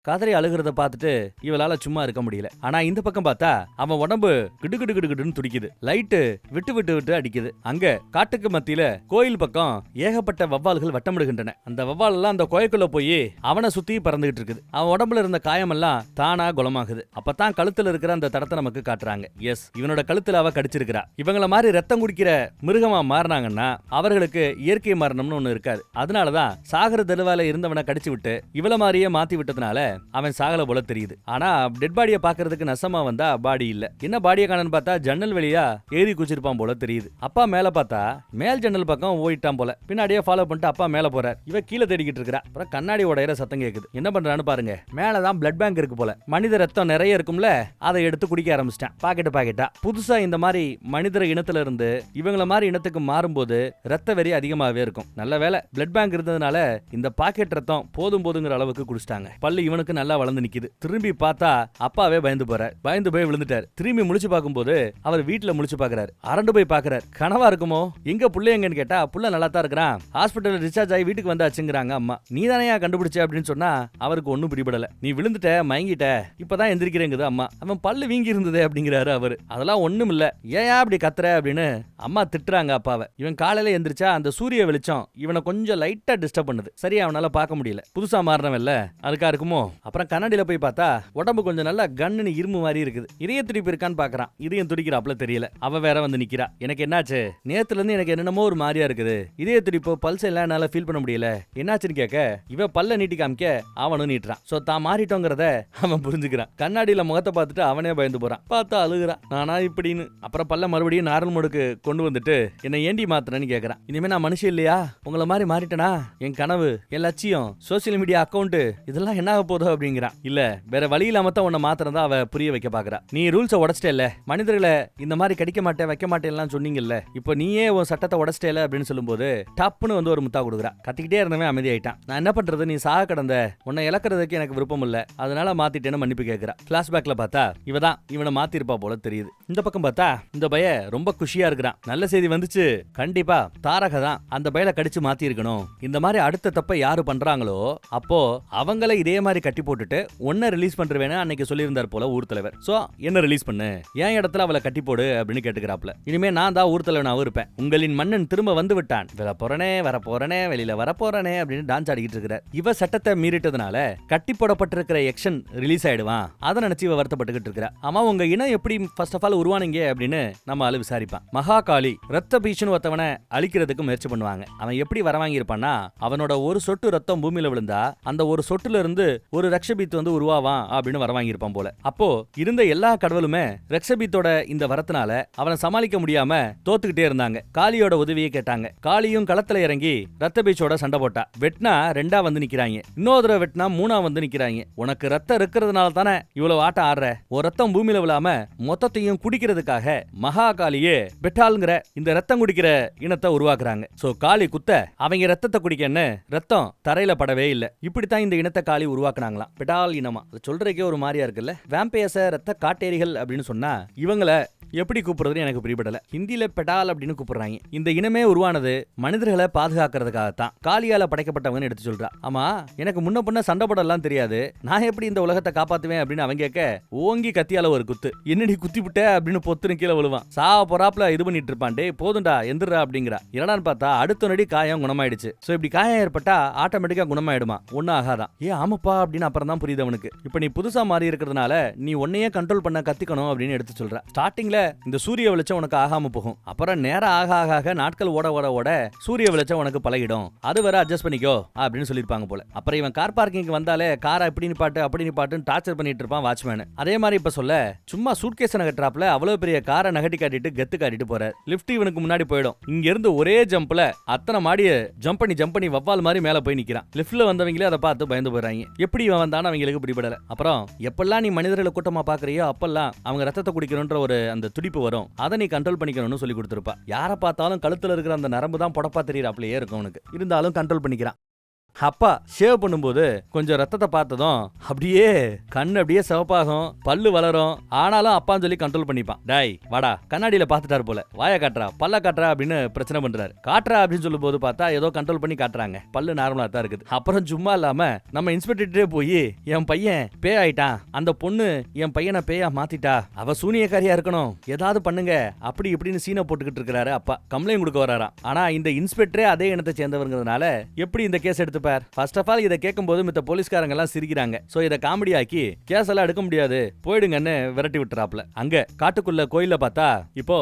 கதறி அழுகிறத பார்த்துட்டு இவளால சும்மா இருக்க முடியல. ஆனா இந்த பக்கம் பார்த்தா அவன் உடம்பு கிடுகிடுன்னு துடிக்குது. லைட்டு விட்டு விட்டு விட்டு அடிக்குது. அங்க காட்டுக்கு மத்தியில கோயில் பக்கம் ஏகப்பட்ட வவ்வால்கள் வட்டமிடுகின்றன. அந்த வவ்வால் எல்லாம் அந்த கோயிலுக்குள்ள போய் அவனை சுத்தி பறந்துகிட்டு இருக்குது. அவன் உடம்புல இருந்த காயமெல்லாம் தானா குணமாகுது. அப்பதான் கழுத்துல இருக்கிற அந்த தடத்தை நமக்கு காட்டுறாங்க. எஸ், இவனோட கழுத்துல அவ கடிச்சிருக்கிறா. இவங்கள மாதிரி ரத்தம் குடிக்கிற மிருகமா மாறினாங்கன்னா அவர்களுக்கு இயற்கை மரணம்னு ஒண்ணு இருக்காது. அதனாலதான் சாகர தெருவால இருந்தவனை கடிச்சு விட்டு இவள மாதிரியே மாத்தி விட்டதுனால அவன் சாகல போல தெரியுது. ஆனா டெட் பாடியை பாக்குறதுக்கு நசமா வந்தா பாடி இல்ல. என்ன பாடியை காணன்னு பார்த்தா ஜன்னல் வழியா ஏறி குச்சிருப்பான் போல தெரியுது. அப்பா மேல பார்த்தா மேல் ஜன்னல் பக்கம் ஓயிட்டான் போல. பின்னாடியே ஃபாலோ பண்ணிட்டு அப்பா மேல போறார். இவ கீழே தேடிக்கிட்டு இருக்கா. அப்புறம் கண்ணாடி உடையிற சத்தம் கேக்குது. என்ன பண்றான்னு பாருங்க. மேலதான் பிளட் பேங்க் இருக்கு போல. மனித ரத்தம் நிறைய இருக்கும்ல, அதை எடுத்து குடிக்க ஆரம்பிச்சிட்டான். பாக்கெட்டா புதுசா இந்த மாதிரி மனிதர இனத்துல இருந்து இவங்கள மாதிரி இனத்துக்கு மாறும்போது ரத்த வெறி அதிகமாவே இருக்கும். நல்ல வேலை பிளட் பேங்க் இருந்ததுனால இந்த பாக்கெட் ரத்தம் போதுங்கிற அளவுக்கு குடிச்சிட்டாங்க. பல்லு இவனுக்கு நல்லா வளர்ந்து நிக்குது. திரும்பி பார்த்தா அப்பாவே பயந்து போறார். பயந்து போய் விழுந்துட்டார். திரும்பி முழிச்சு பார்க்கும்போது அவர் வீட்டுல முழிச்சு பாக்குறாரு. அரண்டு போய் பாக்குறாரு. கனவா இருக்குமோ? எங்க புள்ள எங்கன்னு கேட்டா புள்ள நல்லா தான் இருக்கிறான். ஹாஸ்பிட்டல் டிஸ்சார்ஜ் ஆகி வீட்டுக்கு வந்தாச்சுங்கிறாங்க அம்மா. நீ தானே கண்டுபிடிச்ச அப்படின்னு சொன்னா அவருக்கு ஒன்னும் பிடிபடல. நீ விழுந்துட்ட, மயங்கிட்ட, இப்பதான் எந்திரிக்கிறேங்குது அம்மா. அவன் பல்லு வீங்கி இருந்ததே அப்படிங்கிறாரு அவரு. அதெல்லாம் ஒண்ணும் இல்ல, ஏன் அப்படி கத்துற அப்படின்னு அம்மா திட்டுறாங்க அப்பாவை. இவன் காலையில எந்திரிச்சா அந்த சூரிய வெளிச்சம் இவனை கொஞ்சம் லைட்டா டிஸ்டர்ப் பண்ணுது. சரியா அவனால பார்க்க முடியல. புதுசா மாறினவன்ல, அதுக்கா இருக்குமோ? அப்புறம் கண்ணாடியில போய் பார்த்தா உடம்பு கொஞ்சம் நல்லா கன்னு இரும்பு மாதிரி இருக்குது. இதய துடிப்பு இருக்கான்னு பாக்குறான். இதயம் துடிக்கிறாப்ல தெரியல. அவ வேற வந்து நிக்கிறா. எனக்கு என்னாச்சு? நேத்துல இருந்து எனக்கு என்னென்னமோ ஒரு மாதிரியா இருக்குது. இதய துடிப்பு பல்ஸ் எல்லாம் என்னால ஃபீல் பண்ண முடியல. என்னாச்சுன்னு கேட்க இவ பல்ல நீட்டி காமிக்க அவனும் நீட்டுறான். சோ தான் மாறிட்டோங்கிறத அவன் புரிஞ்சுக்கிறான். கண்ணாடியில முகத்தை பார்த்துட்டு அவனே பயந்து போறான். பார்த்தா அழுகுறான். நானா இப்படின்னு. அப்புறம் பல்ல மறுபடியும் நார்மல் மோடுக்கு கொண்டு வந்துட்டு என்ன ஏண்டி மாத்துறேன்னு கேக்குறான். இனிமே நான் மனுஷன் இல்லையா? உங்கள மாதிரி மாறிட்டனா? என் கனவு, என் லட்சியம், சோசியல் மீடியா அக்கௌண்ட் இதெல்லாம் என்ன ஆக போதோ அப்படிங்கிறான். இல்ல வேற வழி இல்லாம தான் உன்னை மாத்திரதா அவ புரிய வைக்க பாக்குறா. நீ ரூல்ஸை உடைச்சிட்டேல்ல, மனிதர்களை இந்த மாதிரி கடிக்க மாட்டேன் வைக்க மாட்டேன்லாம் சொன்னீங்கல்ல, இப்போ நீயே உன் சட்டத்தை உடைச்சிட்டேல அப்படின்னு சொல்லும்போது டப்புன்னு வந்து ஒரு முத்தா கொடுக்குறா. கத்திக்கிட்டே இருந்தவன் அமைதியாயிட்டான். நான் என்ன பண்றது, நீ சாக கடந்த, உன்னை இழக்கிறதுக்கு எனக்கு விருப்பம் இல்ல, அதனால மாத்திட்டேன்னு மன்னிப்பு கேட்கிறா. பிளாஷ்பேக்ல பார்த்தா இவதான் இவனை மாத்திருப்பா போல தெரியுது. இந்த பக்கம் பார்த்தா இந்த பைய ரொம்ப குஷியா இருக்கிறான். நல்ல செய்தி வந்துச்சு. கண்டிப்பா தாரக தான் அந்த பையல கடிச்சு மாத்தி இருக்கணும். இந்த மாதிரி அடுத்த தப்ப யாரு பண்றாங்களோ அப்போ அவங்கள இதே மாதிரி கட்டி போட்டுட்டு ஒன்ன ரிலீஸ் பண்றவேன்னு அன்னைக்கு சொல்லியிருந்தார் போல ஊர் தலைவர். சோ என்ன ரிலீஸ் பண்ணு, என் இடத்துல அவளை கட்டி போடு அப்படின்னு கேட்டுக்கிறாப்ல. இனிமே நான் தான் ஊர் தலைவனாவும் இருப்பேன். உங்களின் மன்னன் திரும்ப வந்து விட்டான். வர போறனே வெளியில வர போறனே அப்படின்னு டான்ஸ் ஆடிக்கிட்டு இருக்கிறார். இவ சட்டத்தை மீறிட்டதுனால கட்டி போடப்பட்டிருக்கிற எக்ஷன் ரிலீஸ் ஆயிடுவான். அதை நினைச்சு இவ வருத்தப்பட்டுக்கிட்டு இருக்கிறா. ஆமா உங்க இனம் எப்படி ஃபர்ஸ்ட் ஆஃப் ஆல் உருவானீங்க அப்படின்னு நம்ம ஆளு விசாரிப்பான். மகாகாளி ரத்த பீச்சுன்னு ஒருத்தவனை அழிக்கிறதுக்கு முயற்சி பண்ணுவாங்க. அவன் எப்படி வரவாங்கி இருப்பான்னா, அவனோட ஒரு சொட்டு ரத்தம் பூமியில விழுந்தா அந்த ஒரு சொட்டுல இருந்து ஒரு ரக்ஷபீத் வந்து உருவாவான் அப்படின்னு வரவாங்கி இருப்பான் போல. அப்போ இருந்த எல்லா கடவுளுமே ரக்ஷபீத்தோட இந்த வரத்தினால அவனை சமாளிக்க முடியாம தோத்துக்கிட்டே இருந்தாங்க. காளியோட உதவியை கேட்டாங்க. காளியும் களத்துல இறங்கி ரத்த பீச்சோட சண்டை போட்டா. வெட்னா ரெண்டா வந்து நிக்கிறாங்க, இன்னொரு வெட்னா மூணா வந்து நிக்கிறாங்க. உனக்கு ரத்தம் இருக்கிறதுனால தானே இவ்வளவு ஆட்டம் ஆடுற, ஒரு ரத்தம் பூமியில விழாம மொத்தத்தையும் குடிக்கிறதுக்காக மகாகாளியே பெட்டால்ங்கிற இந்த ரத்தம் குடிக்கிற இனத்தை உருவாக்குறாங்க. சோ காளி குத்த அவங்க ரத்தத்தை குடிக்கன்னு ரத்தம் தரையில படவே இல்ல. இப்படித்தான் இந்த இனத்தை காளி உருவாக்குனாங்களாம். பெட்டால் இனமா. சொல்றதுக்கே ஒரு மாதிரியா இருக்குல்ல. வேம்பையர்ஸ ரத்த காட்டேரிகள் அப்படின்னு சொன்னா இவங்கள எப்படி கூப்பிடுறதுன்னு எனக்கு பிடிபடல. ஹிந்தியில பெடால் அப்படின்னு கூப்பிடுறாங்க. இந்த இனமே உருவானது மனிதர்களை பாதுகாக்கிறதுக்காகத்தான். காளியால படைக்கப்பட்டவங்கன்னு எடுத்து சொல்றா. ஆமா எனக்கு முன்ன பின்ன சண்டை போடலாம் தெரியாது, நான் எப்படி இந்த உலகத்தை காப்பாத்துவேன் அப்படின்னு அவன் கேட்க ஓங்கி கத்தியால ஒரு குத்து. என்னடி குத்தி விட்ட அப்படின்னு பொத்துன்னு கீழே விழுவான். சாவ போறாப்ல இது பண்ணிட்டு இருப்பான். டே போதுண்டா எந்திரா அப்படிங்கிறா. என்னடான்னு பார்த்தா அடுத்த நடி காயம் குணமாயிடுச்சு. சோ இப்படி காயம் ஏற்பட்டா ஆட்டோமேட்டிக்கா குணமாயிடுமா? ஒன்னும் ஆகாதான். ஆமாப்பா அப்படின்னு அப்புறம் தான் புரியுது அவனுக்கு. இப்ப நீ புதுசா மாறி இருக்கிறதுனால நீ உன்னையே கண்ட்ரோல் பண்ண கத்துக்கணும் அப்படின்னு எடுத்து சொல்ற. ஸ்டார்டிங்ல இந்த சூரிய வெளிச்சம் உனக்கு ஆகாம போகும். அப்புறம் நேரம் ஆக நாட்கள் ஓட சூரிய வெளிச்சம் உனக்கு பழகிடும். அது வரை அட்ஜஸ்ட் பண்ணிக்கோ அப்படின்னு சொல்லிருப்பாங்க போல. அப்புறம் இவன் கார் பார்க்கிங் வந்தாலே காரை இப்படி நிப்பாட்டு அப்படி நிப்பாட்டுன்னு டார்ச்சர் பண்ணிட்டு இருப்பான் வாட்ச்மேன். அதே மாதிரி இப்ப சொல்ல சும்மா சூட்கேஸ் நகட்டுறாப்ல அவ்வளவு பெரிய காரை நகட்டி காட்டிட்டு கெத்து காட்டிட்டு போற. லிப்ட் இவனுக்கு முன்னாடி போயிடும். இங்க இருந்து ஒரே ஜம்ப்ல அத்தனை மாடிய ஜம்ப் பண்ணி வவ்வால் மாதிரி மேல போய் நிக்கிறான். லிப்ட்ல வந்தவங்களே அதை பார்த்து பயந்து போறாங்க. எப்படி இவன் வந்தானு அவங்களுக்கு பிடிபடல. அப்புறம் எப்பெல்லாம் நீ மனிதர்களை கூட்டமா பாக்குறியோ அப்பெல்லாம் அவங்க ரத்தத்தை குடிக்கணும்ன்ற ஒரு அந்த துடிப்பு வரும். அதை நீ கண்ட்ரோல் பண்ணிக்கணும்னு சொல்லி கொடுத்துருப்பா. யாரை பார்த்தாலும் கழுத்துல இருக்கிற அந்த நரம்பு தான் பொடப்பா தெரியறாப்லயே இருக்கும் உனக்கு. இருந்தாலும் கண்ட்ரோல் பண்ணிக்கிறான். அப்பா ஷேவ் பண்ணும்போது கொஞ்சம் ரத்தத்தை பார்த்ததும் அப்படியே கண்ணு அப்படியே சிவப்பாகும், பல்லு வளரும். ஆனாலும் அப்பான்னு சொல்லி கண்ட்ரோல் பண்ணிப்பான். டாய் வாடா கண்ணாடியில பாத்துட்டாரு போல, வாய காட்டுறா பல்ல காட்டுறா அப்படின்னு பிரச்சனை பண்றாரு. காட்டுறா அப்படின்னு சொல்லும் போது பார்த்தா ஏதோ கண்ட்ரோல் பண்ணி காட்டுறாங்க. பல்லு நார்மலா தான் இருக்குது. அப்புறம் சும்மா இல்லாம நம்ம இன்ஸ்பெக்டர்ட்டே போய் என் பையன் பே ஆயிட்டான், அந்த பொண்ணு என் பையனை பேயா மாத்திட்டா, அவ சூனியக்காரியா இருக்கணும், ஏதாவது பண்ணுங்க அப்படி இப்படின்னு சீனை போட்டுக்கிட்டு இருக்கிறாரு. அப்பா கம்ப்ளைண்ட் கொடுக்க வராராம். ஆனா இந்த இன்ஸ்பெக்டரே அதே இனத்தை சேர்ந்தவங்கிறதுனால எப்படி இந்த கேஸ் எடுத்து பேர். ஃபர்ஸ்ட் ஆஃப் ஆல் இதை கேட்கும்போது மித்த போலீஸ்காரங்க எல்லாம் சிரிக்கிறாங்க. சோ இதை காமெடி ஆக்கி கேஸ் எல்லாம் எடுக்க முடியாது போயிடுங்கன்னு விரட்டி விட்டுறாப்ல. அங்க காட்டுக்குள்ள கோயில பார்த்தா இப்போ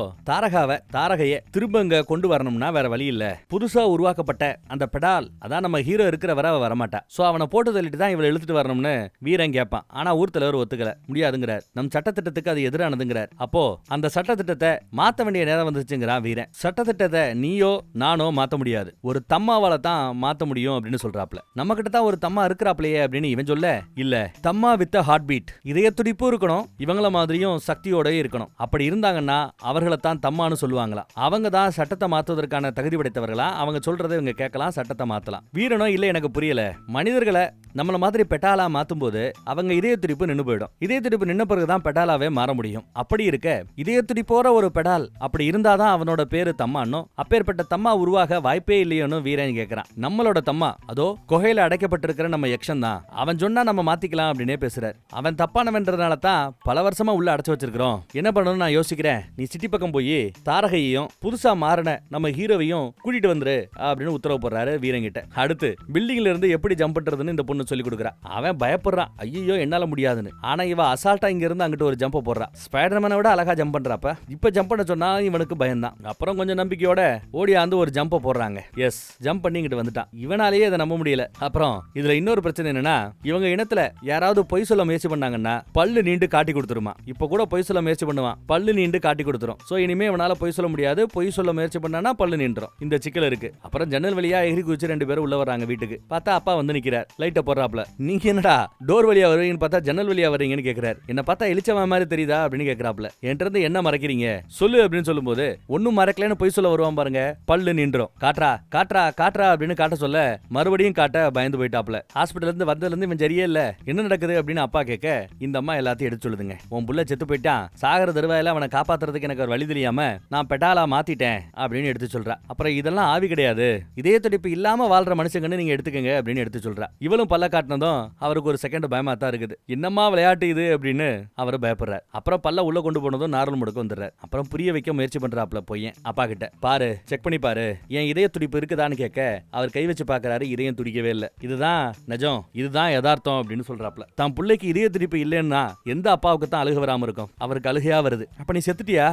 தாரகைய திரும்ப இங்க கொண்டு வரணும்னா வேற வழி இல்ல. புதுசா உருவாக்கப்பட்ட அந்த பெடால் அதான் நம்ம ஹீரோ இருக்கிற வர வரமாட்டா. சோ அவனை போட்டு தள்ளிட்டு தான் இவளை இழுத்துட்டு வரணும்னு வீரன் கேட்பான். ஆனா ஊர் தலைவர் ஒத்துக்கல, முடியாதுங்கிறார். நம் சட்டத்திட்டத்துக்கு அது எதிரானதுங்கிறார். அப்போ அந்த சட்டத்திட்டத்தை மாத்த வேண்டிய நேரம் வந்துச்சுங்கிறான் வீரன். சட்டத்திட்டத்தை நீயோ நானோ மாத்த முடியாது, ஒரு தம்மாவால தான் மாத்த முடியும் அப்படின்னு சொல்றாப்ல. நம்ம கிட்ட தான் ஒரு தம்மா இருக்கிறாப்லையே அப்படின்னு இவன் சொல்ல, இல்ல தம்மா வித் ஹார்ட் பீட், இதய துடிப்பு இருக்கணும், இவங்கள மாதிரியும் சக்தியோட இருக்கணும். அப்படி இருந்தாங்கன்னா அவர்களை தான் தம்மான்னு சொல்லுவாங்களா. அவங்க தான் சட்டத்தை மாத்துவதற்கான தகுதி படைத்தவர்களா, அவங்க சொல்றதை இவங்க கேட்கலாம், சட்டத்தை மாத்தலாம். வீரனோ இல்ல எனக்கு புரியல, மனிதர்களை நம்மள மாதிரி பெட்டாலா மாத்தும் போது அவங்க இதய துடிப்பு நின்னு போயிடும். இதய துடிப்பு நின்ன பிறகுதான் பெட்டாலாவே மாற முடியும். அப்படி இருக்க இதய துடிப்போற ஒரு பெடால் அப்படி இருந்தாதான் அவனோட பேரு தம்மானோ, அப்பேற்பட்ட தம்மா உருவாக வாய்ப்பே இல்லையோன்னு வீரன் கேட்கிறான். நம்மளோட தம்மா அதோ குகையில அடைக்கப்பட்டிருக்கிற நம்ம யக்ஷன் தான், அவன் சொன்னா நம்ம மாத்திக்கலாம் அப்படின்னே பேசுறாரு. அவன் தப்பானவன்றதுனால தான் பல வருஷமா உள்ள அடைச்சு வச்சிருக்கிறோம். என்ன பண்ணணும்னு நான் யோசிக்கிறேன், நீ சிட்டி பக்கம் போய் தாரகையையும் புதுசா மாறின நம்ம ஹீரோவையும் கூட்டிட்டு வந்துரு அப்படின்னு உத்தரவு போடுறாரு வீரங்கிட்ட. அடுத்து பில்டிங்ல இருந்து எப்படி ஜம்ப் பண்றதுன்னு இந்த பொண்ணு சொல்லி கொடுக்குறா. அவன் பயப்படுறான், ஐயோ என்னால முடியாதுன்னு. ஆனா இவ அசால்ட்டா இங்க இருந்து அங்கிட்டு ஒரு ஜம்ப் போடுறா. ஸ்பைடர்மேனை விட அழகா ஜம்ப் பண்றாப்ப. இப்ப ஜம்ப் பண்ண சொன்னா இவனுக்கு பயம்தான். அப்புறம் கொஞ்சம் நம்பிக்கையோட ஓடியாந்து ஒரு ஜம்ப் போடுறாங்க. எஸ், ஜம்ப் பண்ணி இங்கிட்டு வந்துட்டான். இவனாலேயே அதை நம்ப முடியல. அப்புறம் இதுல இன்னொரு பிரச்சனை என்னன்னா, இவங்க இனத்துல யாராவது பொய் சொல்ல முயற்சி பண்ணாங்கன்னா பல்லு நீண்டு காட்டி கொடுத்துருமா. இப்ப கூட பொய் சொல்ல முயற்சி பண்ணுவான், பல்லு நீண்டு காட்டி கொடுத்துரும். சோ இனிமே இவனால பொய் சொல்ல முடியாது, பொய் சொல்ல முயற்சி பண்ணானா பல்லு நீண்டுரும். இந்த சிக்கல் இருக்கு. அப்புறம் ஜன்னல் வழியா எகிரி குதிச்சு 2 பேரும் உள்ள வராங்க வீட்டுக்கு. பார்த்தா அப்பா வந்து நிக்கிறார், லைட்ட போடுறாப்ல. நீங்க என்னடா டோர் வழியா வருவீங்கன்னு பார்த்தா ஜன்னல் வழியா வரீங்கன்னு கேக்குறாரு. என்ன பார்த்தா எலிச்சவன் மாதிரி தெரியுதா அப்படின்னு கேக்குறாப்ல. என்கிட்ட இருந்து என்ன மறைக்கிறீங்க சொல்லு அப்படின்னு சொல்லும்போது, ஒன்னும் மறைக்கலன்னு பொய் சொல்ல வருவான் பாருங்க, பல்லு நின்றும். காட்ரா காட்ரா காட்ரா அப்படின்னு காட்ட சொல்ல மறுபடியும் காட்ட பயந்து போயிட்டாப்ல. ஹாஸ்பிட்டல் இருந்து வந்ததுல இருந்து இவன் சரியே இல்ல, என்ன நடக்குது அப்படின்னு அப்பா கேட்க இந்த அம்மா எல்லாத்தையும் எடுத்து சொல்லுதுங்க. உன் புள்ள செத்து போயிட்டான், சாகர தருவாயில அவனை காப்பாத்துறதுக்கு எனக்கு ஒரு வழி தெரியாம நான் பெட்டாலா மாத்திட்டேன் அப்படின்னு எடுத்து சொல்றா. அப்புறம் இதெல்லாம் ஆவி கிடையாது, இதே துடிப்பு இல்லாம வாழ்ற மனுஷங்கன்னு நீங்க எடுத்துக்கங்க அப்படின்னு எடுத்து சொல்றா. இவளும் பல்ல காட்டினதும் அவருக்கு ஒரு செகண்ட் பயமா தான் இருக்குது. என்னம்மா விளையாட்டு இது அப்படின்னு அவர் பயப்படுறார். அப்புறம் பல்ல உள்ள கொண்டு போனதும் நார்மல் முடுக்க வந்துடுறார். அப்புறம் புரிய வைக்க முயற்சி பண்றாப்ல பையன் அப்பா கிட்ட. பாரு செக் பண்ணி பாரு, என் இதய துடிப்பு இருக்குதான்னு கேட்க அவர் கை வச்சு பாக்குறாரு, இதயம் துடிக்கவே இல்லை. இதுதான் நிஜம், இதுதான் யதார்த்தம் அப்படின்னு சொல்றாப்ல. தான் பிள்ளைக்கு இதய துடிப்பு இல்லைன்னா எந்த அப்பாவுக்கு தான் அழுக வராம இருக்கும், அவருக்கு அழுகையா வருது. அப்ப நீ செத்துட்டியா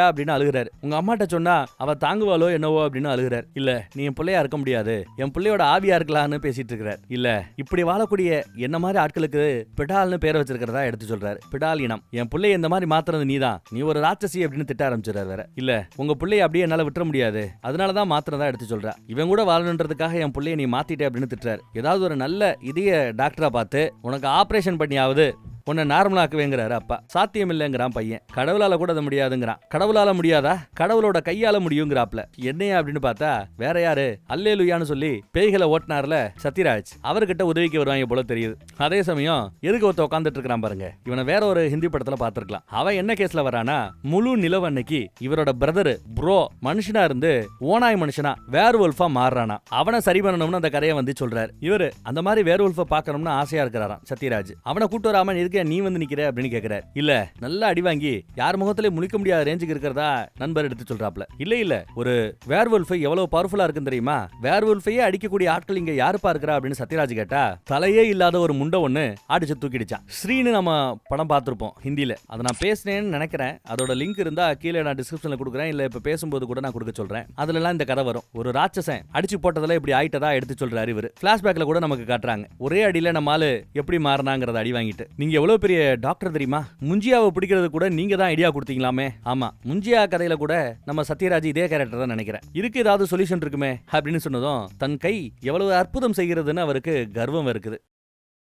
அப்படின்னு அழுகிறாரு. உங்க அம்மாட்ட சொன்னா அவ தாங்குவாளோ என்னவோ அப்படின்னு அழுகிறார். இல்ல நீ என் பிள்ளையா இருக்க முடியாது, என் பிள்ளையோட ஆவியா இருக்கலாம்னு பேசிட்டு இருக்கிறார். இல்ல இப்படி வாழக்கூடிய என்ன மாதிரி ஆட்களுக்கு பிடால்னு பேரை வச்சிருக்கிறதா எடுத்து சொல்றாரு. பிடால் இனம், என் பிள்ளைய இந்த மாதிரி மாத்துறது நீதான், நீ ஒரு ராட்சசி அப்படின்னு திட்ட ஆரம்பிச்சிடறாரு வேற. இல்ல உங்க பிள்ளைய அப்படியே என்னால விட்டுற முடியாது, அதனாலதான் மாத்திரதா எடுத்து சொல்றா. இவன் கூட வாழணுன்றதுக்காக என் பிள்ளைய நீ மாத்திட்டே அப்படின்னு திட்டுறாரு. ஏதாவது ஒரு நல்ல இதய டாக்டரா பார்த்து உனக்கு ஆபரேஷன் பண்ணியாவது உன்னை நார்மலாக்குவேங்கிறாரு அப்பா. சாத்தியம் இல்லைங்கிறான் பையன். கடவுளால கூட அது முடியாதுங்கிறான். கடவுளால முடியாதா, கடவுளோட கையால முடியுங்கிறாப்ல. என்னையா அப்படின்னு பார்த்தா வேற யாரு, அல்லேலுயான்னு சொல்லி பேய்களை ஓட்டினார்ல சத்யராஜ், அவர்கிட்ட உதவிக்கு வருவாங்க போல தெரியுது. அதே சமயம் எதுக்கு ஒருத்த உட்காந்துட்டு இருக்கிறான் பாருங்க, இவனை வேற ஒரு ஹிந்தி படத்துல பாத்துருக்கலாம். அவன் என்ன கேஸ்ல வரானா, முழு நிலவு அன்னைக்கு இவரோட பிரதரு ப்ரோ மனுஷனா இருந்து ஓனாய் மனுஷனா வேர்வொல்ஃபா மாறுறானா, அவனை சரி பண்ணணும்னு அந்த கதையை வந்து சொல்றாரு. இவரு அந்த மாதிரி வேர்வொல்ஃபை பார்க்கணும்னு ஆசையா இருக்கிறாராம் சத்யராஜ். அவனை கூட்டு வராம நீ வந்து நிக்கிற அப்படின்னு கேக்குறாரு. இல்ல நல்லா அடி வாங்கி யார் முகத்திலே முழிக்க முடியாத ரேஞ்சுக்கு இருக்கிறதா நண்பர் எடுத்து சொல்றாப்ல. இல்ல ஒரு வேர்வொல்ஃப் எவ்வளவு பவர்ஃபுல்லா இருக்குன்னு தெரியுமா, வேர்வொல்ஃபையே அடிக்கக்கூடிய ஆட்கள் இங்க யாருப்பா இருக்கிறா அப்படின்னு சத்யராஜ் கேட்டா, தலையே இல்லாத ஒரு முண்டை ஒண்ணு அடிச்சு தூக்கிடுச்சான். ஸ்ரீன்னு நம்ம படம் பார்த்திருப்போம் ஹிந்தியில, அதை நான் பேசினேன்னு நினைக்கிறேன். அதோட லிங்க் இருந்தா கீழே நான் டிஸ்கிரிப்ஷன்ல கொடுக்குறேன், இல்ல இப்ப பேசும்போது கூட நான் கொடுக்க சொல்றேன். அதுல எல்லாம் இந்த கதை வரும். ஒரு ராட்சசன் அடிச்சு போட்டதுல இப்படி ஆயிட்டதா எடுத்து சொல்றாரு இவரு. பிளாஷ்பேக்ல கூட நமக்கு காட்டுறாங்க. ஒரே அடியில நம்ம ஆளு எப்படி மாறினாங்கிறத அடி வாங்கிட்டு. நீங்க எவ்வளவு பெரிய டாக்டர் தெரியுமா, முஞ்சியாவை பிடிக்கிறது கூட நீங்க தான் ஐடியா கொடுத்தீங்களாமே. ஆமா, முஞ்சியா கதையில கூட நம்ம சத்யராஜ் இதே கேரக்டர் தான் நினைக்கிறேன். இதுக்கு ஏதாவது சொல்யூஷன் இருக்குமே அப்படின்னு சொன்னதும் தன் கை எவ்வளவு அற்புதம் செய்கிறதுன்னு அவருக்கு கர்வம் இருக்குது.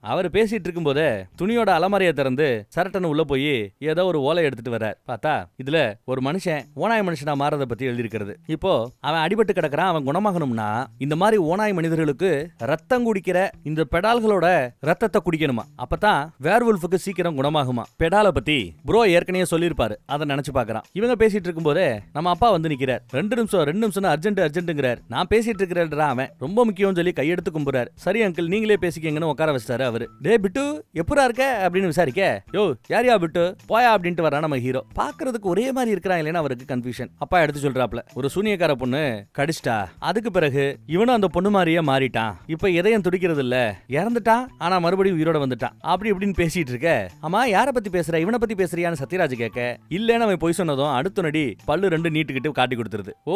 அவர் பேசிட்டு இருக்கும் போதே துணியோட அலமாரியை திறந்து சரட்டன்னு உள்ள போய் ஏதோ ஒரு ஓலை எடுத்துட்டு வர்றார். பார்த்தா இதுல ஒரு மனுஷன் ஓனாய் மனுஷனா மாறத பத்தி எழுதியிருக்கிறது. இப்போ அவன் அடிபட்டு கிடக்குறான், அவன் குணமாகணும்னா இந்த மாதிரி ஓனாய் மனிதர்களுக்கு ரத்தம் குடிக்கிற இந்த பெடால்களோட ரத்தத்தை குடிக்கணுமா, அப்பதான் வேர்வொல்ஃபுக்கு சீக்கிரம் குணமாகுமா. பெடாலை பத்தி ப்ரோ ஏற்கனவே சொல்லியிருப்பாரு, அதை நினைச்சு பாக்குறான். இவங்க பேசிட்டு இருக்கும் போதே நம்ம அப்பா வந்து நிக்கிறார். 2 நிமிஷம் அர்ஜென்ட்ங்கிறார். நான் பேசிட்டு இருக்கிறேன், அவன் ரொம்ப முக்கியம் சொல்லி கையெடுத்து கும்புறாரு. சரி அங்கிள் நீங்களே பேசிக்கங்கன்னு உட்கார வச்சாரு. அவரு. டே பிட்டு எப்படா இருக்க அப்படின்னு விசாரிக்க, யோ யாரியா பிட்டு போயா அப்படின்ட்டு வரா நம்ம ஹீரோ. பாக்குறதுக்கு ஒரே மாதிரி இருக்கிறான் இல்லைன்னா அவருக்கு கன்ஃபியூஷன். அப்பா எடுத்து சொல்றாப்ல, ஒரு சூனியக்கார பொண்ணு கடிச்சிட்டா, அதுக்கு பிறகு இவனும் அந்த பொண்ணு மாதிரியே மாறிட்டான், இப்ப இதயம் துடிக்கிறது இல்ல, இறந்துட்டான் ஆனா மறுபடியும் உயிரோட வந்துட்டான் அப்படி இப்படின்னு பேசிட்டு இருக்க. ஆமா யார பத்தி பேசுற, இவனை பத்தி பேசுறியான்னு சத்யராஜ் கேட்க, இல்லன்னு அவன் போய் சொன்னதும் அடுத்த நடி பல்லு 2 நீட்டுக்கிட்டு காட்டி கொடுத்துருது. ஓ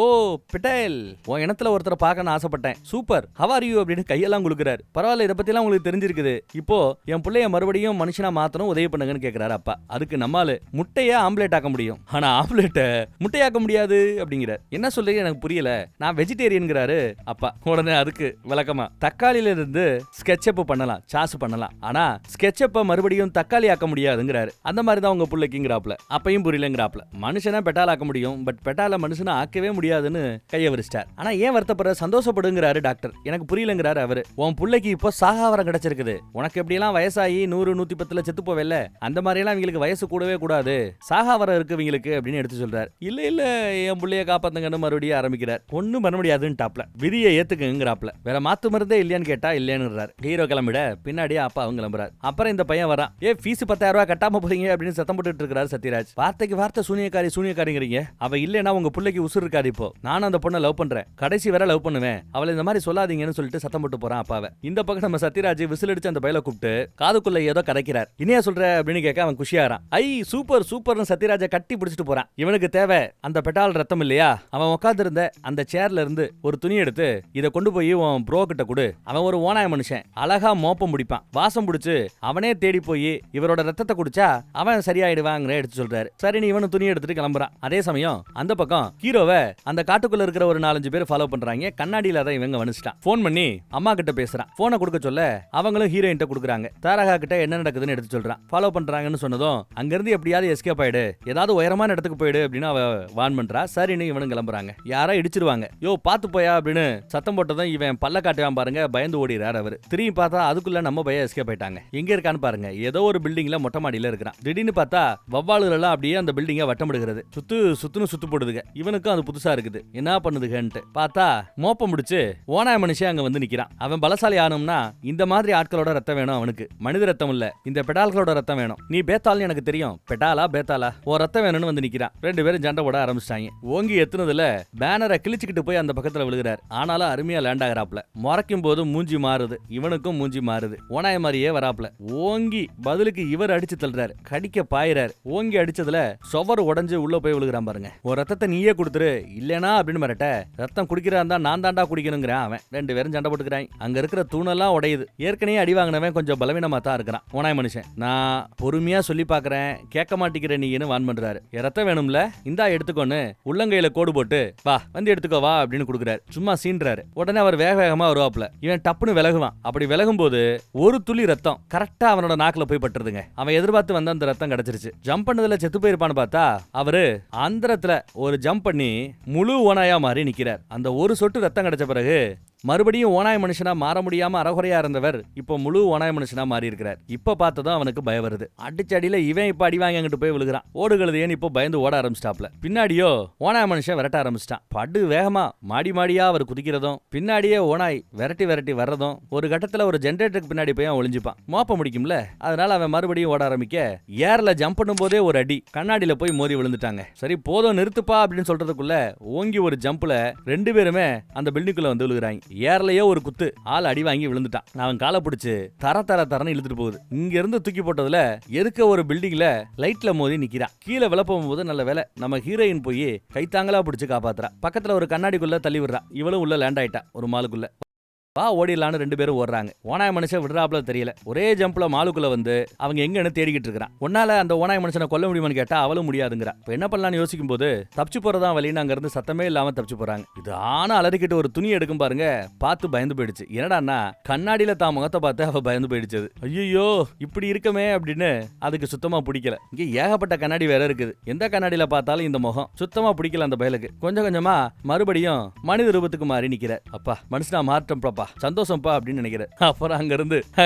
பிட்டேல், உன் இனத்துல ஒருத்தரை பார்க்கணும்னு ஆசைப்பட்டேன், சூப்பர், ஹவ் ஆர் யூ அப்படின்னு கையெல்லாம் குலுக்குறாரு. பரவாயில்ல, இதை பத்தி எல்லாம் உங்களுக்கு தெரிஞ்சிருக்குது, இப்போ என் பிள்ளைய மறுபடியும் மனுஷனா மாத்தணும், உதவி பண்ணுங்கன்னு கேக்குறாரு அப்பா. அதுக்கு நம்மால முட்டைய ஆம்லேட் ஆக்க முடியும், ஆனா ஆம்லேட்ட முட்டையாக்க முடியாது அப்படிங்கிறார். என்ன சொல்றீங்க எனக்கு புரியல, நான் வெஜிடேரியன்ங்கிறாரு அப்பா. உடனே அதுக்கு விளக்கமா, தக்காளியில இருந்து ஸ்கெட்சப் பண்ணலாம், சாஸ் பண்ணலாம், ஆனா ஸ்கெட்சப்ப மறுபடியும் தக்காளி ஆக்க முடியாதுங்கிறாரு. அந்த மாதிரி தான் உங்க பிள்ளைக்குங்கிறாப்ல. அப்பையும் புரியலங்கிறாப்ல. மனுஷனா பெட்டால் ஆக்க முடியும், பட் பெட்டால மனுஷனா ஆக்கவே முடியாதுன்னு கைய விரிச்சிட்டார். ஆனா ஏன் வருத்தப்படுற, சந்தோஷப்படுங்கிறாரு டாக்டர். எனக்கு புரியலங்கிறாரு அவரு. உன் பிள்ளைக்கு இப்போ சாகாவரம் கிடைச்சிருக்குது, உனக்கு எப்படி எல்லாம் வயசாகி 100 110 செத்து போவேல்ல, அந்த மாதிரி எல்லாம் இவங்களுக்கு வயசு கூடவே கூடாது, சாகாவரம் இருக்கு இவங்களுக்கு அப்படின்னு எடுத்து சொல்றாரு. இல்ல இல்ல என் பிள்ளைய காப்பாத்துங்கன்னு மறுபடியும் ஆரம்பிக்கிறார். ஒண்ணும் பண்ண முடியாதுன்னு டாப்ல, விதியை ஏத்துக்குங்கிறாப்ல. வேற மாத்து மருந்தே இல்லையான்னு கேட்டா இல்லையானுறாரு. ஹீரோ கிளம்பிட பின்னாடியே அப்பா அவங்க கிளம்புறாரு. அப்புறம் இந்த பையன் வரான். ஃபீஸ் 10,000 ரூபாய் கட்டாம போறீங்க அப்படின்னு சத்தம் போட்டுட்டு இருக்காரு சத்யராஜ். வார்த்தைக்கு வார்த்தை சூனியக்காரி சூனியக்காரிங்கிறீங்க, அவ இல்லைன்னா உங்க பிள்ளைக்கு உசுர் இருக்காது. இப்போ நானும் அந்த பொண்ணை லவ் பண்றேன், கடைசி வரை லவ் பண்ணுவேன், அவளை இந்த மாதிரி சொல்லாதீங்கன்னு சொல்லிட்டு சத்தம் போட்டு போறான் அப்பாவை. இந்த பக்கம் நம்ம சத்யராஜ் விசில் அடிச்சு அந்த பையலை கூப்பிட்டு காதுக்குள்ள ஏதோ கதைக்கிறார். இனியா சொல்ற அப்படின்னு கேட்க அவன் குஷியாரான். ஐ சூப்பர் சூப்பர்னு சத்யராஜ கட்டி பிடிச்சிட்டு போறான். இவனுக்கு தேவை அந்த பெட்டால் ரத்தம் இல்லையா, அவன் உட்கார்ந்து இருந்த அந்த சேர்ல இருந்து ஒரு துணி எடுத்து இதை கொண்டு போய் உன் ப்ரோ கிட்ட கொடு, அவன் ஒரு ஓனாய மனுஷன், அழகா மோப்பம் முடிப்பான், வாசம் பிடிச்சு அவனே தேடி போய் இவரோட ரத்தத்தை குடிச்சா அவன் சரியாயிடுவாங்க எடுத்து சொல்றாரு. சரி நீ இவனு துணி எடுத்துட்டு கிளம்புறான். அதே சமயம் அந்த பக்கம் ஹீரோவை அந்த காட்டுக்குள்ள இருக்கிற ஒரு 4-5 பேர் ஃபாலோ பண்றாங்க. கண்ணாடியில தான் இவங்க வந்துட்டான். போன் பண்ணி அம்மா கிட்ட பேசுறான். போனை கொடுக்க சொல்ல அவங்களும் ஹீரோயின் கொடுக்குறாங்க. தாரகா கிட்ட என்ன நடக்குதுன்னு எடுத்து சொல்றான். ஃபாலோ பண்றாங்கன்னு சொன்னதும் அங்கிருந்து எப்படியாவது எஸ்கேப் ஆயிடு, ஏதாவது உயரமான இடத்துக்கு போயிடு அப்படின்னு அவ வான் பண்றா. சரின்னு இவனும் கிளம்புறாங்க. யாரா இடிச்சிருவாங்க, யோ பாத்து போயா அப்படின்னு சத்தம் போட்டதும் இவன் பல்ல காட்டுவான் பாருங்க, பயந்து ஓடிறாரு அவரு. திரும்பி பார்த்தா அதுக்குள்ள நம்ம பையன் எஸ்கேப் ஆயிட்டாங்க. எங்க இருக்கான்னு பாருங்க, ஏதோ ஒரு பில்டிங்ல மொட்டை மாடியில இருக்கிறான். திடீர்னு பார்த்தா வவ்வாலுகள் எல்லாம் அப்படியே அந்த பில்டிங்க வட்டமிடுகிறது. சுத்துன்னு சுத்து போடுதுங்க. இவனுக்கும் அது புதுசா இருக்குது, என்ன பண்ணுதுகன்ட்டு பார்த்தா மோப்பம் முடிச்சு ஓனாய மனுஷன் அங்க வந்து நிக்கிறான். அவன் பலசாலி ஆனும்னா இந்த மாதிரி ஆட்களோட ரத்தம் வேணும் அவனுக்கு, மனித ரத்தம் இல்ல, இந்த பெட்டால்களோட ரத்தம் வேணும். நீ பேத்தால்னு எனக்கு தெரியும், பெட்டாலா பேத்தாலா, ஓ ரத்தம் வேணும்னு வந்து நிக்கிறான். 2 பேரும் சண்டை போட ஆரம்பிச்சிட்டாங்க. ஓங்கி எத்துனதுல பேனரை கிழிச்சுக்கிட்டு போய் அந்த பக்கத்துல விழுகிறார். ஆனாலும் அருமையா லேண்ட் ஆகிறாப்ல. மறைக்கும் போது மூஞ்சி மாறுது, இவனுக்கும் மூஞ்சி மாறுது. ஓனாய மாதிரியே வராப்ல. ஓங்கி பதிலுக்கு இவர் அடிச்சு தள்ளுறாரு, கடிக்க பாயிறாரு. ஓங்கி அடிச்சதுல சுவர் உடைஞ்சு உள்ள போய் விழுகிறான் பாருங்க. ஒரு ரத்தத்தை நீயே கொடுத்துரு இல்லனா அப்படின்னு மிரட்ட, ரத்தம் குடிக்கிறா இருந்தா நான் தாண்டா குடிக்கணுங்கிறான் அவன். 2 பேரும் சண்டை போட்டுக்கிறாங்க. அங்க இருக்கிற தூணெல்லாம் உடையுது. ஏற்கனவே அடி வாங்கினவன் கொஞ்சம் பலவீனமா தான் இருக்கிறான் ஓனாய மனுஷன். நான் பொறுமையா சொல்லி பாக்குறேன், கேட்க மாட்டேங்கிற நீன்னு வான் பண்றாரு. ரத்தம் வேணும்ல, இந்தா எடுத்துக்கோன்னு உள்ளங்கையில கோடு போட்டு வா வந்து எடுத்துக்கோ வா அப்படின்னு கொடுக்குறாரு. சும்மா சீன்றாரு. உடனே அவர் வேக வேகமா வருவாப்ல. இவன் டப்புன்னு விலகுவான். அப்படி விலகும் போது ஒரு துளி ரத்தம் கரெக்டா அவனோட நாக்குல போய் பட்டுருதுங்க. அவன் எதிர்பார்த்து வந்த அந்த ரத்தம் கிடைச்சிருச்சு. ஜம்ப் பண்ணதுல செத்து போயிருப்பான்னு பார்த்தா அவரு அந்தரத்துல ஒரு ஜம்ப் பண்ணி முழு ஓனாயா மாறி நிக்கிறார். அந்த ஒரு சொட்டு ரத்தம் கிடைச்ச பிறகு மறுபடியும் ஓனாய மனுஷனா மாற முடியாம அறகுறையா இருந்தவர் இப்போ முழு ஓனாய மனுஷனா மாறி இருக்கிறார். இப்ப பார்த்ததும் அவனுக்கு பயம் வருது. அடிச்சடியில இவன் இப்ப அடி வாங்கி அங்கிட்டு போய் விழுகிறான். ஓடுகளுதேன்னு இப்போ பயந்து ஓட ஆரம்பிச்சிட்டாப்ல. பின்னாடியோ ஓனாய மனுஷன் விரட்ட ஆரம்பிச்சிட்டான். படு வேகமா மாடி மாடியா அவர் குதிக்கிறதும் பின்னாடியே ஓனாய் விரட்டி விரட்டி வர்றதும் ஒரு கட்டத்துல ஒரு ஜெனரேட்டருக்கு பின்னாடி போய் அவன் ஒளிஞ்சுப்பான். மோப்ப முடிக்கும்ல, அதனால அவன் மறுபடியும் ஓட ஆரம்பிக்க ஏர்ல ஜம்ப் பண்ணும் போதே ஒரு அடி கண்ணாடியில போய் மோதி விழுந்துட்டாங்க. சரி போதும் நிறுத்துப்பா அப்படின்னு சொல்றதுக்குள்ள ஓங்கி ஒரு ஜம்ப்ல 2 பேருமே அந்த பில்டிங்குள்ள வந்து விழுகிறாங்க. ஏர்லயே ஒரு குத்து, ஆள் அடி வாங்கி விழுந்துட்டான். அவன் காலை பிடிச்சு தரன்னு இழுத்துட்டு போகுது. இங்க இருந்து தூக்கி போட்டதுல எதுக்க ஒரு பில்டிங்ல லைட்ல மோதி நிக்கிறான். கீழே விழ போகும்போது நல்ல வேலை நம்ம ஹீரோயின் போய் கைத்தாங்களா பிடிச்சு காப்பாத்துறா. பக்கத்துல ஒரு கண்ணாடிக்குள்ள தள்ளி விடுறா. இவளும் உள்ள லேண்ட் ஆயிட்டா ஒரு மாலுக்குள்ள. வா ஓடிடலான்னு 2 பேரும் ஓடுறாங்க. ஓனாய மனுஷன் விடுறாப்ல தெரியல. ஒரே ஜம்ப்ல மாலுக்குள்ள வந்து அவங்க எங்கன்னு தேடிக்கிட்டு இருக்கிறான். ஒன்னால அந்த ஓனாய மனுஷனை கொல்ல முடியுமான்னு கேட்டா அவளும் முடியாதுங்கிறா. இப்ப என்ன பண்ணலாம்னு யோசிக்கும் போது தப்பிச்சு போறதா வழின்னு அங்க இருந்து சத்தமே இல்லாம தப்பிச்சு போறாங்க. இது ஆனா அலறிக்கிட்டு ஒரு துணி எடுக்கும் பாருங்க, பார்த்து பயந்து போயிடுச்சு. என்னடான்னா கண்ணாடியில தான் முகத்தை பார்த்து அவ பயந்து போயிடுச்சது. ஐயோ இப்படி இருக்கமே அப்படின்னு அதுக்கு சுத்தமா பிடிக்கல. இங்க ஏகப்பட்ட கண்ணாடி வேற இருக்குது. எந்த கண்ணாடியில பார்த்தாலும் இந்த முகம் சுத்தமா பிடிக்கல அந்த பயலுக்கு. கொஞ்சம் கொஞ்சமா மறுபடியும் மனித ரூபத்துக்கு மாறி நிக்கிற. அப்பா மனுஷனா மாற்றம்ப்பா சந்தோஷம்ப்பா அப்படின்னு நினைக்கிறேன். அப்புறம் அங்க இருந்து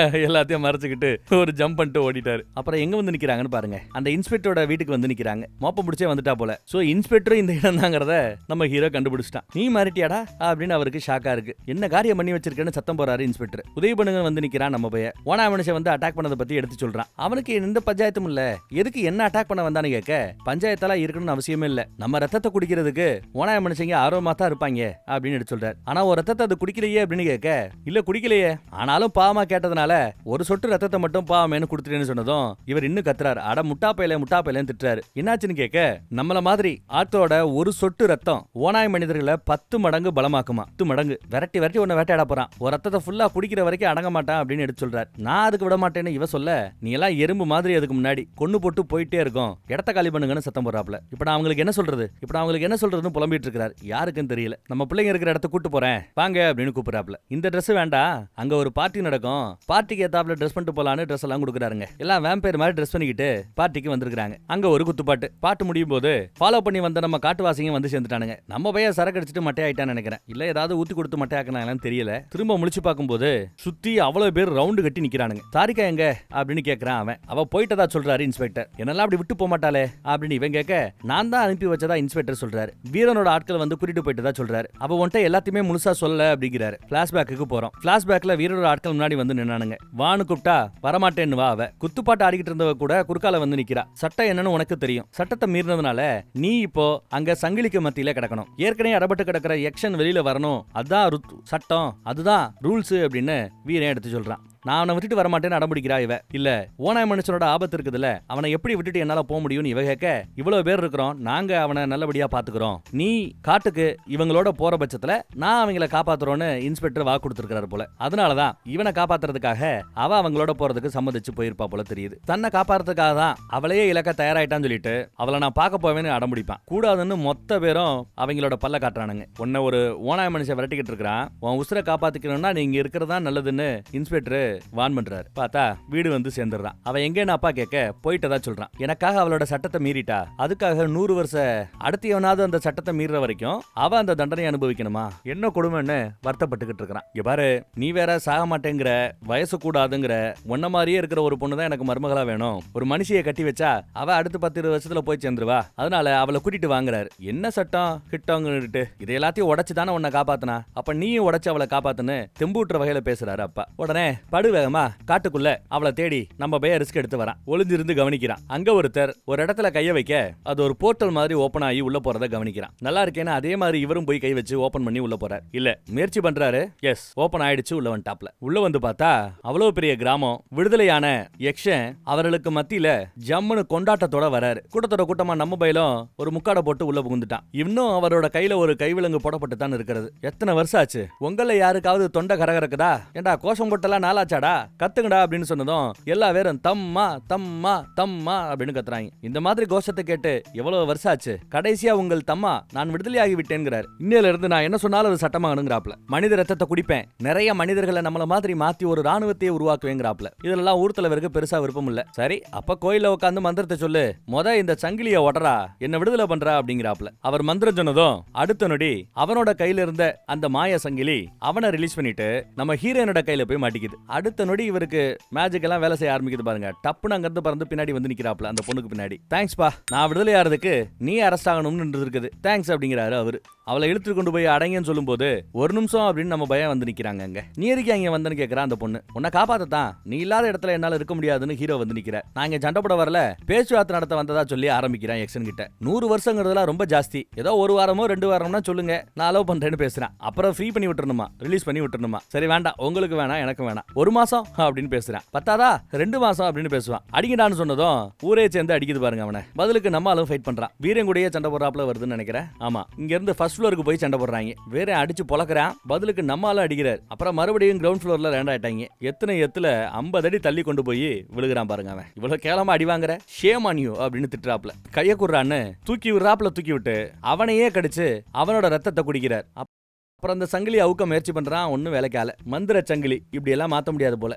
எல்லாத்தையும் மறைச்சுக்கிட்டு ஒரு ஜம்ப் பண்ணிட்டு ஓடிட்டாரு. அப்புறம் எங்க வந்து நிக்கிறாங்கன்னு பாருங்க, அந்த இன்ஸ்பெக்டரோட வீட்டுக்கு வந்து நிக்கிறாங்க. மோப்ப முடிச்சே வந்துட்டா போல. சோ இன்ஸ்பெக்டரும் இந்த இடம் தாங்கிறத நம்ம ஹீரோ கண்டுபிடிச்சிட்டான். நீ மாறிட்டியாடா அப்படின்னு அவருக்கு ஷாக்கா இருக்கு. என்ன காரியம் பண்ணி வச்சிருக்கேன்னு சத்தம் போறாரு இன்ஸ்பெக்டர். உதவி பண்ணுங்க வந்து நிக்கிறான் நம்ம பையன். ஓனா மனுஷன் வந்து அட்டாக் பண்ணதை பத்தி எடுத்து சொல்றான். அவனுக்கு எந்த பஞ்சாயத்தும் இல்ல, எதுக்கு என்ன அட்டாக் பண்ண வந்தானு கேட்க, பஞ்சாயத்தெல்லாம் இருக்கணும்னு அவசியமே இல்ல, நம்ம ரத்தத்தை குடிக்கிறதுக்கு ஓனா மனுஷங்க ஆர்வமா தான் இருப்பாங்க அப்படின்னு எடுத்து சொல்றாரு. ஆனா ஒரு ரத்தத்தை அது குடிக்கலையே அப்படின்னு கேட்க, இல்ல குடிக்கலையே, ஆனாலும் பாவமா கேட்டதுனால ஒரு சொட்டு ரத்தத்தை மட்டும் பாவமேனு கொடுத்துட்டேன்னு சொன்னதும் இவர் இன்னும் கத்துறாரு. அட முட்டாப்பையில திட்டுறாரு. என்னாச்சுன்னு கேட்க, நம்மள மாதிரி ஆட்டோட ஒரு சொட்டு ரத்தம் ஓனாய் மனிதர்களை 10 மடங்கு பலமாக்குமா. 10 மடங்கு விரட்டி விரட்டி உன்னை வேட்டையாட போறான். ஒரு ரத்தத்தை ஃபுல்லா குடிக்கிற வரைக்கும் அடங்க மாட்டான் அப்படின்னு எடுத்து சொல்றாரு. நான் அதுக்கு விட மாட்டேன்னு இவ சொல்ல, நீ எல்லாம் எறும்பு மாதிரி அதுக்கு முன்னாடி கொன்னு போட்டு போயிட்டே இருக்கும், இடத்த காலி பண்ணுங்கன்னு சத்தம் போறாப்ல. இப்ப நான் அவங்களுக்கு என்ன சொல்றதுன்னு புலம்பிட்டு இருக்காரு. யாருக்கும் தெரியல. நம்ம பிள்ளைங்க இருக்கிற இடத்த கூட்டு போறேன் வாங்க அப்படின்னு கூப்பிடுறாப்ல. இந்த Dress வேண்டாம், அங்க ஒரு பார்ட்டி நடக்கும், பார்ட்டிக்கு ஏத்தாப்ல ட்ரெஸ் பண்ணிட்டு போலான்னு ட்ரெஸ் எல்லாம் கொடுக்குறாருங்க. எல்லாம் வேம்பயர் மாதிரி ட்ரெஸ் பண்ணிக்கிட்டு பார்ட்டிக்கு வந்திருக்காங்க. அங்க ஒரு குத்துப்பாட்டு. பாட்டு முடியும் போது ஃபாலோ பண்ணி வந்த நம்ம காட்டுவாசிங்க வந்து சேர்ந்துட்டானுங்க. நம்ம பையன் சரக்கு அடிச்சிட்டு மட்டையாயிட்டான்னு நினைக்கிறேன். இல்ல ஏதாவது ஊத்தி கொடுத்து மட்டையாக்கனாங்களான்னு தெரியல. திரும்ப முழிச்சு பார்க்கும்போது சுத்தி அவ்வளவு பேர் ரவுண்டு கட்டி நிக்கிறானுங்க. தாரிகா எங்க அப்படின்னு கேட்கறான் அவன். அவ போயிட்டதா சொல்றாரு இன்ஸ்பெக்டர். என்னெல்லாம் அப்படி விட்டு போக மாட்டாளே அப்படின்னு இவன் கேட்க, நான் தான் அனுப்பி வச்சதா இன்ஸ்பெக்டர் சொல்றாரு. வீரனோட ஆட்கள் வந்து கூட்டிட்டு போயிட்டதா சொல்றாரு. அவ ஒன்ட்ட எல்லாத்தையுமே முழுசா சொல்லல அப்படிங்கிறாரு. பிளாஷ்பேக்கு போறோம். பிளாஷ்பேக்ல வீரனோட ஆட்கள் முன்னாடி வந்து நின்னானுங்க. வானு கூப்பிட்டா வரமாட்டேன்னு வா. அவ குத்துப்பாட்டு ஆடிக்கிட்டு இருந்தவ கூட குறுக்கால வந்து நிக்கிறா. சட்டம் என்னன்னு உனக்கு தெரியும், சட்டத்தை மீறினதுனால நீ இப்போ அங்க சங்கிலிக்கு மத்தியில கிடக்கணும், ஏற்கனவே அடப்பட்டு கிடக்கிற எக்ஷன் வெளியில வரணும், அதான் சட்டம், அதுதான் ரூல்ஸ் அப்படின்னு வீரன் எடுத்து சொல்றான். நான் அவனை விட்டுட்டு வரமாட்டேன்னு அடம்பிடிக்கிறா இவ. இல்ல ஓனாய் மனுஷனோட ஆபத்து இருக்குதுல்ல, அவனை எப்படி விட்டுட்டு என்னால போக முடியும்னு இவ கேட்க, இவ்வளவு பேர் இருக்கிறோம், நாங்க அவனை நல்லபடியா பாத்துக்கிறோம், நீ காட்டுக்கு இவங்களோட போற பட்சத்துல நான் அவங்கள காப்பாத்துறோன்னு இன்ஸ்பெக்டர் வாக்கு கொடுத்திருக்காரு போல. அதனாலதான் இவனை காப்பாத்துறதுக்காக அவ அவங்களோட போறதுக்கு சம்மதிச்சு போயிருப்பா போல தெரியுது. தன்னை காப்பாத்துறதுக்காக தான் அவளையே இலக்க தயாராயிட்டான்னு சொல்லிட்டு அவளை நான் பார்க்க போவேன்னு அடம்பிடிப்பான். கூடாதுன்னு மொத்த பேரும் அவங்களோட பல்ல காட்டுறானுங்க. உன்ன ஒரு ஓனாய் மனுஷன் விரட்டிக்கிட்டு இருக்கிறான், உன் உசுரை காப்பாத்திக்கணும்னா நீங்க இருக்கிறதா நல்லதுன்னு இன்ஸ்பெக்டர் வான் பண்றாரு. பார்த்தா வீடு வந்து சேர்ந்துடுறான். அவன் எங்கன்னு அப்பா கேட்க போயிட்டதா சொல்றான். எனக்காக அவளோட சட்டத்தை மீறிட்டா, அதுக்காக 100 வருஷம் அடுத்தவனாவது அந்த சட்டத்தை மீற வரைக்கும் அவ அந்த தண்டனை அனுபவிக்கணுமா, என்ன கொடுமைன்னு வருத்தப்பட்டுக்கிட்டு இருக்கான். இங்க பாரு, நீ வேற சாக மாட்டேங்கிற, வயசு கூடாதுங்கிற, உன்ன மாதிரியே இருக்கிற ஒரு பொண்ணு தான் எனக்கு மருமகளா வேணும், ஒரு மனுஷியை கட்டி வச்சா அவ அடுத்து 10-20 வருஷத்துல போய் சேர்ந்துருவா, அதனால அவளை கூட்டிட்டு வாங்குறாரு. என்ன சட்டம் கிட்டவங்கிட்டு இது எல்லாத்தையும் உடைச்சு தானே உன்னை காப்பாத்தினா, அப்ப நீயும் உடைச்சு அவளை காப்பாத்துன்னு தெம்பூட்டுற வகையில பேசுறாரு அப்பா. உடனே படு வேகமா காட்டுக்குள்ள அவளை தேடி நம்ம பையன் ரிஸ்க் எடுத்து வரான். ஒளிஞ்சிருந்து கவனிக்கிறான். அங்க ஒருத்தர் ஒரு இடத்துல கைய வைக்க அது ஒரு போர்ட்டல் மாதிரி ஓபன் ஆகி உள்ள போறத கவனிக்கிறான். நல்லா இருக்கேன்னு அதே மாதிரி இவரும் போய் கை வச்சு ஓபன் பண்ணி உள்ள போறார். இல்ல முயற்சி பண்றாரு. எஸ், ஓபன் ஆயிடுச்சு. உள்ள வந்துட்டாப்ல. உள்ள வந்து பார்த்தா அவ்வளவு பெரிய கிராமம், விடுதலையான யக்ஷன் அவர்களுக்கு மத்தியில ஜம்முன்னு கொண்டாட்டத்தோட வராரு. கூட்டத்தோட கூட்டமா நம்ம பையலும் ஒரு முக்காடை போட்டு உள்ள புகுந்துட்டான். இன்னும் அவரோட கையில ஒரு கைவிலங்கு போடப்பட்டு தான் இருக்கிறது. எத்தனை வருஷம் ஆச்சு, உங்கள யாருக்காவது தொண்டை கரகரக்குதா, ஏண்டா கோஷம் போட்டெல்லாம் நாளாச்சாடா, கத்துங்கடா அப்படின்னு சொன்னதும் எல்லா பேரும் தம்மா தம்மா தம்மா அப்படின்னு கத்துறாங்க. இந்த மாதிரி கோஷத்தை கேட்டு எவ்வளவு வருஷம் ஆச்சு, கடைசியா உங்கள் தம்மா நான் விடுதலையாகி விட்டேன்கிறார். இன்னையில இருந்து நான் என்ன சொன்னாலும் அது சட்டமாகணுங்கிறாப்ல. மனித ரத்தத்தை குடிப்பேன், நிறைய மனிதர்களை நம்மள மாதிரி மாத்தி ஒரு ராணுவத்தையே உருவாக்குவேங்கிறாப்ல. இதெல்லாம் ஊர் தலைவருக்கு பெருசா விருப்பம் இல்ல. சரி, அப்ப கோயில உட்காந்து மந்திரத்தை சொல்லு, இந்த சங்கிலிய ஒடரா, என்ன விடுதலை பண்றா அப்படிங்கிறாப்ல. அவர் மந்திரம் சொன்னதும் அடுத்த நொடி அவனோட கையில இருந்த அந்த மாய சங்கிலி அவனை ரிலீஸ் பண்ணிட்டு நம்ம ஹீரோனோட கையில போய் மாட்டிக்குது. அடுத்த நொடி இவருக்கு மேஜிக் எல்லாம் வேலை செய்ய ஆரம்பிக்குது பாருங்க. டப்புன்னு அங்க இருந்து பறந்து பின்னாடி வந்து நிக்கிறாப்ல அந்த பொண்ணுக்கு பின்னாடி. தேங்க்ஸ் பா, நான் விடுதலை ஆறதுக்கு நீ அரெஸ்ட் ஆகணும்னு இருக்குது, தேங்க்ஸ் அப்படிங்கிறாரு அவரு. அவளை இழுத்து கொண்டு போய் அடங்கன்னு சொல்லும் போது ஒரு நிமிஷம் அப்படின்னு நம்ம பயம் வந்து நிக்கிறாங்க. அங்க நீ இருக்கீங்க அங்க வந்து கேட்கறான் அந்த பொண்ணு. உன்னை காப்பாத்தான், நீ இல்லாத இடத்துல என்னால இருக்க முடியாதுன்னு ஹீரோ வந்து நிக்கிற. நான் இங்க சண்டை போட வரல, பேச்சுவார்த்தை நடத்த வந்ததா சொல்லி ஆரம்பிக்கிறான் எக்ஸன் கிட்ட. 100 வருஷங்கிறதுலாம் ரொம்ப ஜாஸ்தி, ஏதோ ஒரு வாரமோ 2 வாரம்னா சொல்லுங்க, நான் அலோவ் பண்றேன்னு பேசுறான். அப்புறம் ஃப்ரீ பண்ணி விட்டுறணுமா, ரிலீஸ் பண்ணி விட்டுறணுமா. சரி வேண்டாம், உங்களுக்கு வேணாம் எனக்கு வேணாம், 1 மாசம் அப்படின்னு பேசுறான். பத்தாதா 2 மாசம் அப்படின்னு பேசுவான். அடிக்கடான்னு சொன்னதும் ஊரே சேர்ந்து அடிக்குது பாருங்க அவனை. பதிலுக்கு நம்ம ஆளும் ஃபைட் பண்றான். வீரன் கூடயே சண்டை போடுறாப்ல வருதுன்னு நினைக்கிறேன். ஆமா, இங்க இருந்து ஃபர்ஸ்ட் ஃப்ளோருக்கு போய் சண்டை போடுறாங்க. வேற அடிச்சு பொளக்குறான். பதிலுக்கு நம்ம ஆளு அடிக்கிறார். அப்புறம் மறுபடியும் கிரவுண்ட் ஃப்ளோர்ல லேண்ட் ஆயிட்டாங்க. எத்தனை 50 அடி தள்ளி கொண்டு போய் விழுகிறான் பாருங்க அவன். இவ்வளவு கேளமா அடி வாங்குற, ஷேம் ஆன் யூ அப்படின்னு திட்டுறாப்ல. கைய குடுறான்னு தூக்கி விடுறாப்ல. தூக்கி விட்டு அவனையே கடிச்சு அவனோட ரத்தத்தை குடிக்கிறார். அப்புறம் அந்த சங்கிலி அவுக்க முயற்சி பண்றான், ஒன்னும் வேலைக்கால. மந்திர சங்கிலி இப்படி எல்லாம் மாத்த முடியாது போல.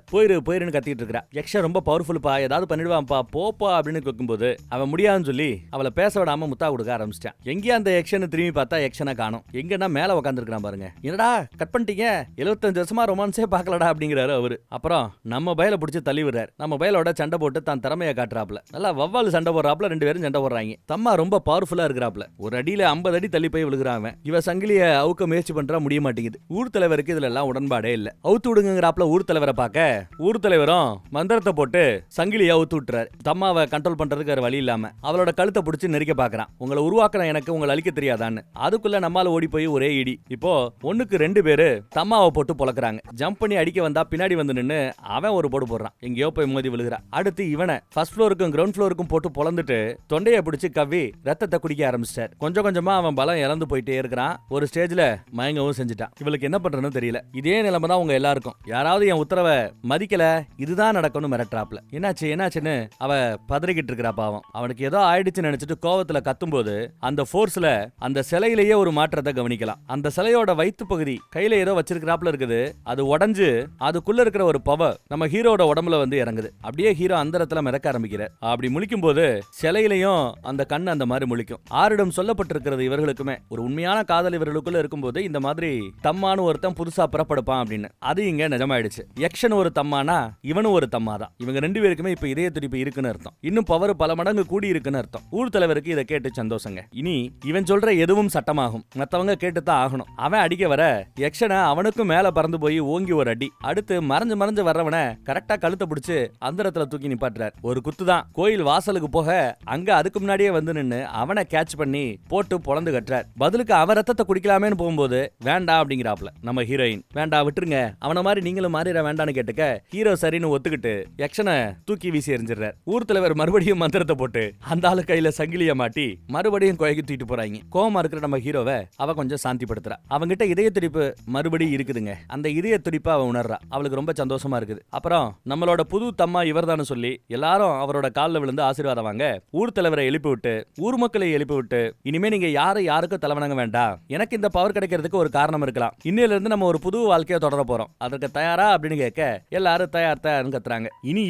போயிருன்னு கத்திட்டு இருக்கா. யக்ஷன் ரொம்ப பவர்ஃபுல்பா, ஏதாவது பண்ணிடுவான்ப்பா, போப்பா அப்படின்னு கேட்கும்போது அவன் முடியாதுன்னு சொல்லி அவளை பேச விடாம முத்தா கொடுக்க ஆரம்பிச்சிட்டான். எங்கேயா அந்த யக்ஷனை திரும்பி பார்த்தா யக்ஷனை காணோம். எங்கன்னா மேல உட்காந்துருக்கான் பாருங்க. என்னடா கட் பண்ணிட்டீங்க, 75 வருஷமா ரொமான்ஸே பார்க்கலடா அப்படிங்கிறாரு அவரு. அப்புறம் நம்ம பயல பிடிச்சி தள்ளி விடுறாரு. நம்ம பயலோட சண்டை போட்டு தான் திறமையை காட்டுறாப்ல. நல்லா வவ்வால் சண்டை போடுறாப்ல, 2 பேரும் சண்டை போடுறாங்க. தம்மா ரொம்ப பவர்ஃபுல்லா இருக்கிறாப்ல. ஒரு அடியில 50 அடி தள்ளி போய் விழுகிறான். இவ சங்கிலிய அவுக்க முயற்சி பண்றா, முடிய மாட்டேங்குது. ஊர் தலைவருக்கு இதுல எல்லாம் உடன்பாடே இல்ல. அவுத்து விடுங்கிறாப்ல ஊர் தலைவரை பார்க்க. ஊர் தலைவரும் மந்திரத்தை போட்டு சங்கிலியை அவுத்து விட்டுறாரு. தம்மாவை கண்ட்ரோல் பண்றதுக்கு வேற வழி இல்லாம அவளோட கழுத்தை பிடிச்சி நெரிக்க பாக்குறான். உங்களை உருவாக்குற எனக்கு உங்களை அழிக்க தெரியாதான்னு. அதுக்குள்ள நம்மால ஓடி போய் ஒரே இடி. இப்போ 1க்கு 2 பேரு தம்மாவை போட்டு பொளக்குறாங்க. ஜம்ப் பண்ணி அடிக்க வந்தா பின்னாடி வந்து நின்னு அவன் ஒரு போடு போடுறான். எங்கேயோ போய் மோதி விழுகிறான். அடுத்து இவனை ஃபர்ஸ்ட் ஃப்ளோருக்கும் கிரவுண்ட் ஃப்ளோருக்கும் போட்டு பொளந்துட்டு தொண்டையை பிடிச்சி கவ்வி ரத்தத்தை குடிக்க ஆரம்பிச்சிட்டார். கொஞ்சம் கொஞ்சமா அவன் பலம் இழந்து போயிட்டே இருக்கிறான். ஒரு ஸ்டேஜ்ல மயங்கவும் செஞ்சுட்டான். இவளுக்கு என்ன பண்றதுன்னு தெரியல. இதே நிலைமை தான் உங்க எல்லாருக்கும். யாராவது என் உத்தரவை மதிக்கல, இதுதான் நடக்கும்னு மிரட்டுறாப்ல. என்னாச்சுன்னு அவ பதறிக்கிட்டு இருக்கிறா. பாவம், அவனுக்கு ஏதோ ஆயிடுச்சுன்னு நினைச்சிட்டு கோவத்துல கத்தும்போது அந்த ஃபோர்ஸ்ல அந்த சிலையிலேயே ஒரு மாற்றத்தை கவனிக்கலாம். அந்த சிலையோட வயிற்று பகுதி கையில ஏதோ வச்சிருக்கிறாப்ல இருக்குது. அது உடஞ்சு அதுக்குள்ள இருக்கிற ஒரு பவர் நம்ம ஹீரோட உடம்புல வந்து இறங்குது. அப்படியே ஹீரோ அந்தரத்துல மிதக்க ஆரம்பிக்கிறார். அப்படி முழிக்கும் போது சிலையிலையும் அந்த கண்ணு அந்த மாதிரி முழிக்கும். ஆரிடம் சொல்லப்பட்டிருக்கிறது இவர்களுக்குமே ஒரு உண்மையான காதல் இவர்களுக்குள்ள இருக்கும்போது இந்த மாதிரி தம்மானு ஒருத்தன் புதுசா புறப்படுப்பான் அப்படின்னு. அது இங்க நிஜமாயிடுச்சு. யக்ஷன் ஒரு தம்மானா இவனும் ஒரு தம்மா தான். இவங்க 2 பேருக்குமே இப்ப இதய துடிப்பு இருக்குன்னு அர்த்தம். இன்னும் பவர் பல மடங்கு கூடி இருக்குன்னு அர்த்தம். ஊர் தலைவருக்கு இதை கேட்டு சந்தோஷங்க. இனி இவன் சொல்ற எதுவும் சட்டமாகும். மத்தவங்க கேட்டுதான் ஆகணும். அவன் அடிக்க வர யக்ஷனை அவனுக்கும் மேல பறந்து போய் ஓங்கி ஒரு அடி. அடுத்து மறைஞ்சு வர்றவனை கரெக்டா கழுத்தை பிடிச்சு அந்தரத்துல தூக்கி நிப்பாட்டுறார். ஒரு குத்துதான். கோயில் வாசலுக்கு போக அங்க அதுக்கு முன்னாடியே வந்து நின்னு அவனை கேட்ச் பண்ணி போட்டு பொளந்து கட்டுறார். பதிலுக்கு அவன் ரத்தத்தை குடிக்கலாமேன்னு போகும்போது வேண்டாம் அப்படிங்கிறாப்ல நம்ம ஹீரோயின். வேண்டாம் விட்டுருங்க, அவன மாதிரி நீங்களும் மாறிட வேண்டான்னு கேட்டுக்க ஹீரோ சரின்னு ஒத்துக்கிட்டு யக்ஷனை தூக்கி வீசி எறிஞ்சிடுறார். ஊர் தலைவர் மறுபடியும் மந்திரத்தை போட்டு அந்த ஆளு கையில சங்கிலிய மாட்டி மறுபடியும் கோயக்கு தூக்கிட்டு போறாங்க. கோவமா இருக்கிற நம்ம ஹீரோவை அவ கொஞ்சம் சாந்திப்படுத்துறா. அவங்கிட்ட இதய துடிப்பு மறுபடியும் இருக்குதுங்க. அந்த இதய துடிப்பை அவ உணர்றா. அவளுக்கு ரொம்ப சந்தோஷமா இருக்குது. அப்புறம் நம்மளோட புது தம்மா இவர்தான்னு சொல்லி எல்லாரும் அவரோட காலில் விழுந்து ஆசீர்வாதம் வாங்க. ஊர் தலைவரை எழுப்பி விட்டு ஊர் மக்களை எழுப்பி விட்டு இனிமே நீங்க யாருக்கும் தலைவணங்க வேண்டாம். எனக்கு இந்த பவர் கிடைக்கிறதுக்கு ஒரு காரணம் இருக்கலாம். இன்னையில இருந்து நம்ம ஒரு புது வாழ்க்கையை தொடர போறோம். அதற்கு தயாரா அப்படின்னு கேட்க எல்லாரும் தயார்னு கத்துறாங்க. இனி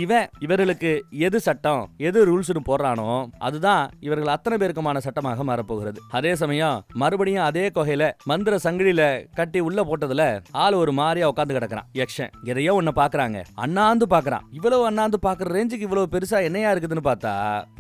இவர்களுக்கு எது சட்டம் எது ரூல்ஸ்னு போடுறானோ அதுதான் இவர்கள் அத்தனை பேருக்குமான சட்டமாக மாறப்போகிறது. அதே சமயம் மறுபடியும் அதே கொகையில மந்திர சங்கிலியில கட்டி உள்ள போட்டதுல ஆள் ஒரு மாதிரியா உட்காந்து கிடக்குறான். யக்ஷன் எதையோ ஒண்ணு பாக்குறாங்க. அண்ணாந்து பாக்குறான். இவ்வளவு அண்ணாந்து பாக்குற ரேஞ்சுக்கு இவ்வளவு பெருசா என்னையா இருக்குதுன்னு பார்த்தா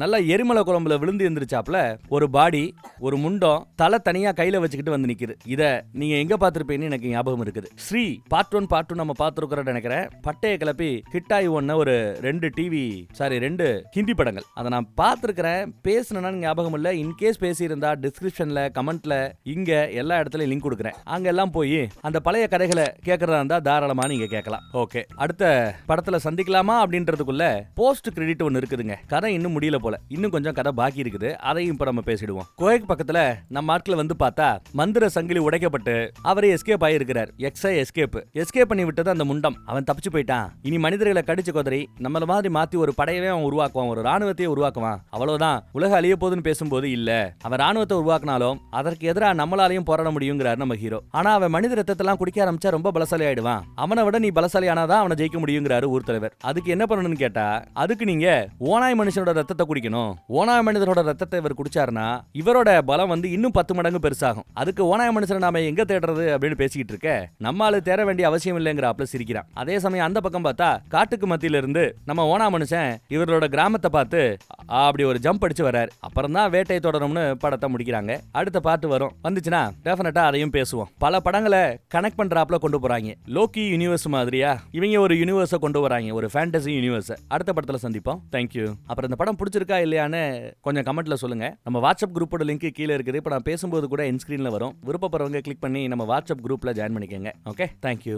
நல்லா எரிமலை குழம்புல விழுந்து எந்திரிச்சாப்ல ஒரு பாடி, ஒரு முண்டம், தலை தனியா கையில வச்சுக்கிட்டு வந்து நிக்குது. இத நீங்க எங்க பாத்திருப்பீங்கன்னு எனக்கு ஞாபகம் இருக்குது. ஸ்ரீ பார்ட் 1 நம்ம பாத்துருக்கிறோம் நினைக்கிறேன். பட்டையை கிளப்பி ஹிட்டாயி ஒன்ன ஒரு 2 ஹிந்தி படங்கள் அதை நான் பார்த்துருக்கிறேன். பேசணும்னு ஞாபகம் இல்லை. இன்கேஸ் பேசியிருந்தா டிஸ்கிரிப்ஷன்ல கமெண்ட்ல இங்க எல்லா இடத்துலயும் லிங்க் கொடுக்குறேன். அங்க எல்லாம் போய் அந்த பழைய கதைகளை கேட்கறதா இருந்தா தாராளமா நீங்க கேட்கலாம். ஓகே, அடுத்த படத்துல சந்திக்கலாமா அப்படின்றதுக்குள்ள போஸ்ட் கிரெடிட் ஒன்னு இருக்குதுங்க. கதை இன்னும் முடியல போல. இன்னும் கொஞ்சம் கதை பாக்கி இருக்குது. அதையும் இப்ப நம்ம பேசிடுவோம். கோயக் பக்கத்துல நம்ம ஆட்களை வந்து பார்த்தா மந்திர சங்கிலி உடைக்கப்பட்டு அவரே எஸ்கேப் ஆகியிருக்கிறார். எஸ்கேப் பண்ணி விட்டது அந்த முண்டம். அவன் தப்பிச்சு போயிட்டான். இனி மனிதர்களை கடிச்சு கொதறி நம்மள மாதிரி மாத்தி ஒரு படையவே அவன் உருவாக்குவான். ஒரு ராணுவத்தையே உருவாக்குவான். அவ்வளவுதான். உலக அழிய போதுன்னு பேசும்போது இல்ல, அவன் ராணுவத்தை உருவாக்கினாலும் அதற்கு எதிராக நம்மளாலையும் போராட முடியுங்கிறார் நம்ம ஹீரோ. ஆனா அவன் மனித ரத்தத்தெல்லாம் குடிக்க ஆரம்பிச்சா ரொம்ப பலசாலி ஆயிடுவான். அவனை விட நீ பலசாலி ஆனாதான் அவனை ஜெயிக்க முடியுங்கிறாரு ஊர் தலைவர். அதுக்கு என்ன பண்ணணும்னு கேட்டா அதுக்கு நீங்க ஓனாய் மனுஷனோட ரத்தத்தை குடிக்கணும். ஓனாய் மனிதரோட ரத்தத்தை இவர் குடிச்சாருன்னா இவரோட பலம் வந்து இன்னும் 10 மடங்கு பெருசாகும். அதுக்கு ஓனாய் மனுஷனை நாம எங்க தேடுறது அப்படின்னு பேசிக்கிட்டு இருக்க நம்மால தேட வேண்டிய அவசியம் இல்லைங்கிறாப்ல சிரிக்கிறான். அதே சமயம் அந்த பக்கம் பார்த்தா காட்டுக்கு மத்தியில இருந்து நம்ம ஓனா மனுஷன் இவரோட கிராமத்தை பார்த்து அப்படி ஒரு ஜம்ப் அடிச்சு வர்றாரு. அப்புறம் தான் வேட்டையை தொடரும்னு படத்தை முடிக்கிறாங்க. அடுத்த பாட்டு வரும். வந்துச்சுன்னா டெஃபினட்டா அதையும் பேசுவோம். பல படங்களை கனெக்ட் பண்றாப்ல கொண்டு போறாங்க. லோக்கி யூனிவர்ஸ் மாதிரியா இவங்க ஒரு யூனிவர்ஸை கொண்டு வராங்க, ஒரு ஃபேண்டசி யூனிவர்ஸ். அடுத்த படத்துல சந்திப்போம். தேங்க்யூ. அப்புறம் இந்த படம் பிடிச்சிருக்கா இல்லையான்னு கொஞ்சம் கமெண்ட்ல சொல்லுங்க. நம்ம வாட்ஸ்அப் குரூப்போட லிங்க் கீழே இருக்குது. இப்போ நான் பேசும்போது கூட என் ஸ்கிரீன்ல வரும். விருப்பப்படுறவங்க கிளிக் பண்ணி நம்ம வாட்ஸ்அப் குரூப்ல ஜாயின் பண்ணிக்கோங்க. Okay, thank you.